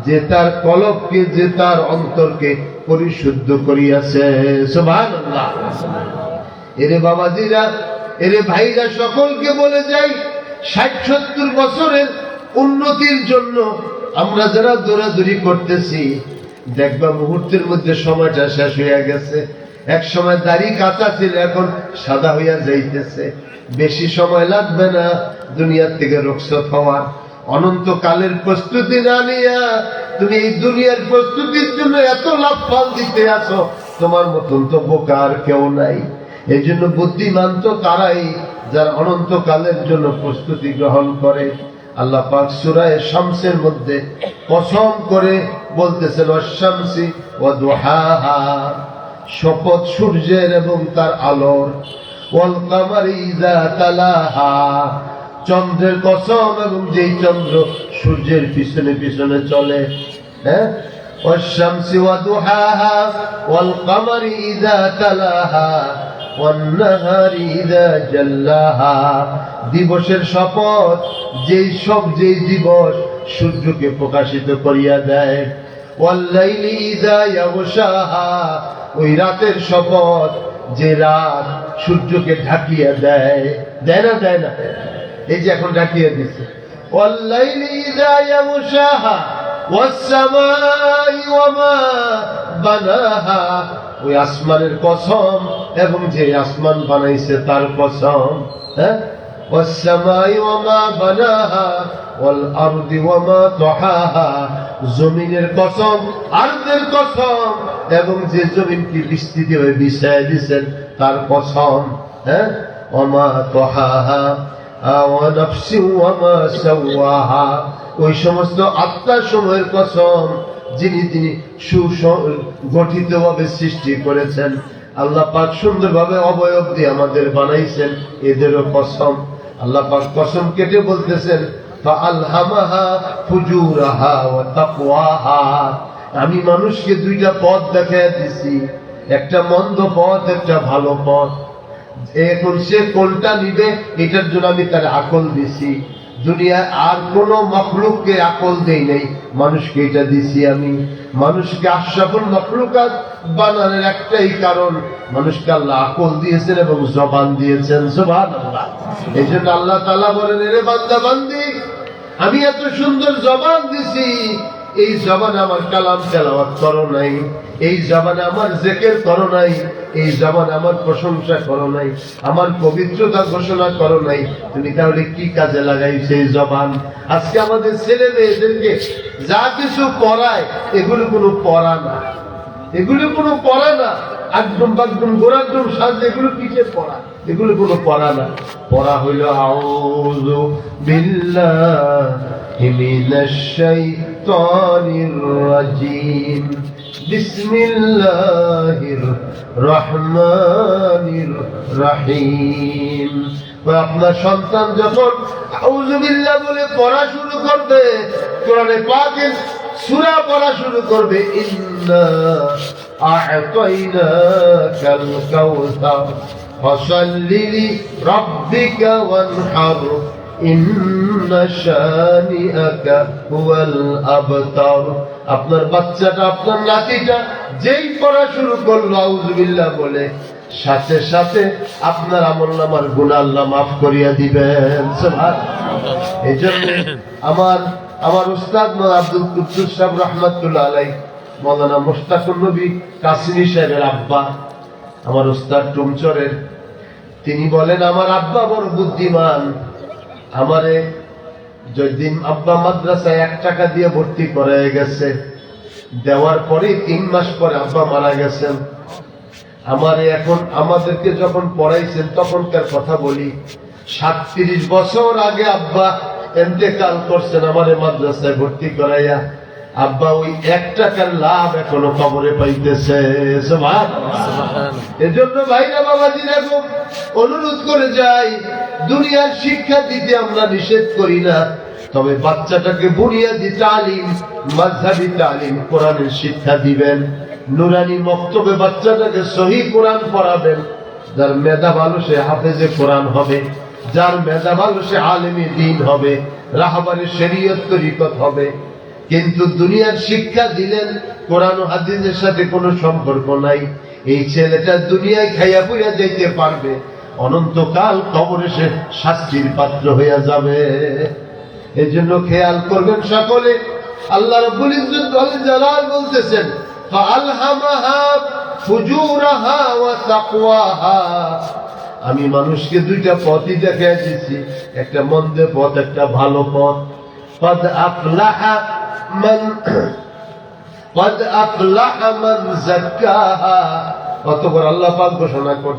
যে তার কলবকে, যে তার অন্তরকে পরিশুদ্ধ করিয়াছে। সুবহানাল্লাহ। এরে বাবাজিরা, এরে ভাইরা, সকলকে বলে যাই 60-70 বছরের উন্নতির জন্য আমরা যারা দৌড়াদৌড়ি করতেছি, দেখবা মুহূর্তের মধ্যে সময়টা শেষ হইয়া গেছে। এক সময় দাড়ি কাঁচা ছিল, এখন সাদা হইয়া যাইতেছে। বেশি সময় লাগবে না দুনিয়ার থেকে রুখসত হওয়ার। অনন্তকালের প্রস্তুতি না নিয়া তুমি এই দুনিয়ার প্রস্তুতির জন্য এত লাভ ফল দিতে আসো, তোমার মতন তো বোকা আর কেউ নাই। এই জন্য বুদ্ধিমান তো তারাই যারা অনন্তকালের জন্য প্রস্তুতি গ্রহণ করে। আল্লাহ পাক সূরা শামসের মধ্যে কসম করে বলতেছেন ওয়াশ-শামসি ওয়া দুহাহা, শপথ সূর্যের এবং তার আলোর। ওয়াল কামারি ইযা তালাহা, চন্দ্রের কসম এবং যেই চন্দ্র সূর্যের পিছনে পিছনে চলে। হ্যাঁ, ওয়াশ-শামসি ওয়া দুহাহা ওয়াল কামারি ইযা তালাহা ওয়ান নাহারি ইযা জাল্লাহা, দিবসের শপথ যেই দিবস সূর্যকে প্রকাশিত করিয়া দেয়। ওয়াল লাইলি ইযা ইয়াগশাহা, ওই রাতের শপথ যে রাত সূর্যকে ঢাকিয়া দেয়। দেয় না, দেয় না? এই যে এখন ঢাকিয়ে দিচ্ছে। ওয়াল লাইলি ইযা ইয়াগশাহা ওয়াস সামাই ওয়া মা বানাহা, ওই আসমানের কসম এবং যে আসমান বানাইছে তার কসম। হ্যাঁ, ওয়াস সামাই ওয়া মা বানাহা ওয়াল আরদি ওয়া মা তাহাহা, জমিনের কসম, আরদের কসম এবং যে জমিনকে বিস্তৃত হয়ে বিছায় দিয়েছেন তার কসম। হ্যাঁ, ওয়া মা তাহাহা ওয়া নাফসি ওয়া মা সাওয়াহা, ওই সমস্ত আত্মার সময়ের কসম যিনি সুগঠিত ভাবে সৃষ্টি করেছেন। আল্লাহ পাক সুন্দরভাবে অবয়ব দিয়ে আমাদের বানাইছেন, এদেরও কসম। আল্লাহ পাক কসম কেটে বলতেছেন ফাআলহামাহা ফুজুরাহা ওয়া তাকওয়াহা, আমি মানুষকে 2টা পথ দেখাইয়া দিছি, একটা মন্দ পথ, একটা ভালো পথ। এখন সে কোনটা নিবে এটার জন্য আমি তার আকল দিছি। দুনিয়া আর কোন মখলুককে আকল দেই নাই, মানুষকে এটা দিছি আমি। মানুষকে আশরাফুল মখলুকাত বানানোর একটাই কারণ, মানুষকে আল্লাহ আকল দিয়েছেন এবং জবান দিয়েছেন। সুবহানাল্লাহ। এই জন্য আল্লাহ তাআলা বলেন, এরে বান্দা বান্দি, আমি এত সুন্দর জবান দিছি, এই জবানে আমার কালাম তেলাওয়াত করো নাই, এই জবানে আমার জিকির করো নাই, এই জবানে আমার প্রশংসা করো নাই, আমার পবিত্রতা ঘোষণা করো নাই, তুমি তাহলে কি কাজে লাগাইছো এই জবান? আজকে আমাদের ছেলে মেয়েদেরকে যা কিছু পড়ায় এগুলো কোনো পড়া না, এগুলো কোনো পড়া না। একদম বাকদম গোড়াকদম সাজ, এগুলো কিসের পড়া? এগুলো কোনো পড়া না। পড়া হইল আউযু বিল্লাহি মিনাশ শাইতানির রাজিম, বিসমিল্লাহির রহমানির রহিম। আপনার সন্তান যখন আউযু বিল্লাহ বলে পড়া শুরু করবে, কোরআনে পাকের সূরা পড়া শুরু করবে, ইন্না আ'তাইনাকাল কাউসার ফাসাল্লি লিরাব্বিকা ওয়ানহার ইন্না শানিআকা হুয়াল আবতার। আপনার বাচ্চাটা, আপনার নাতিটা যেই পড়া শুরু করলো আউযু বিল্লাহ বলে, সাথে সাথে আপনার আমলনামার গুনাহ আল্লাহ মাফ করিয়া দিবেন। সুবহানাল্লাহ। এইজন্য আমার উস্তাদ আব্দুল কুদ্দুস সাহেব রাহমাতুল্লাহ আলাইহি, মাওলানা মুশতাকুর নবী কাসিমি সাহেবের আব্বা, আমার উস্তাদ টুমচরের, তিনি বলেন আমার আব্বা বড় বুদ্ধিমান। আমারে যেদিন আব্বা মাদ্রাসায় 1 টাকা দিয়ে ভর্তি করায় গেছে, দেওয়ার পরে 3 মাস পরে আব্বা মারা গেছেন। আমারে এখন আমাদেরকে যখন পড়াইছেন তখনকার কথা বলি, 37 বছর আগে আব্বা ইন্তেকাল করছেন আমারে মাদ্রাসায় ভর্তি করাইয়া। আব্বা ওই 1 টাকার লাভ এখনো কবরে পাইতেছে। এজন্য ভাইরা বাবাজি এরকম অনুরোধ করে যাই, দুনিয়ার শিক্ষা দিতে আমরা নিষেধ করি না, তবে বাচ্চাটাকে বুনিয়াদি তালিম, মাযহাবী তালিম, কোরআনের শিক্ষা দিবেন। নুরানি মক্তবে বাচ্চাটাকে সহি কোরআন পড়াবেন। যার মেধা ভালো সে হাফেজে কোরআন হবে, যার মেধা ভালো সে আলেমে দ্বীন হবে, রাহবারে শরীয়ত তরিকত হবে। কিন্তু দুনিয়ার শিক্ষা দিলেন, কোরআন ও হাদিসের সাথে কোনো সম্পর্ক নাই, এই ছেলেটা দুনিয়ায় খাইয়া পইয়া যাইতে পারবে, অনন্তকাল কবরে সে শাস্তির পাত্র হইয়া যাবে। এই জন্য খেয়াল করবেন সকলে। আল্লাহ রাব্বুল ইজ্জত ওয়াল জালাল বলতেছেন, ফাআলহামাহা ফুজুরাহা ওয়া তাকওয়াহা। আমি মানুষকে 2টা পথই দেখাই দিয়েছি, একটা মন্দ পথ, একটা ভালো পথ। قد أفلح من زكاها। অতঃপর আল্লাহ পাক ঘোষণা করছেন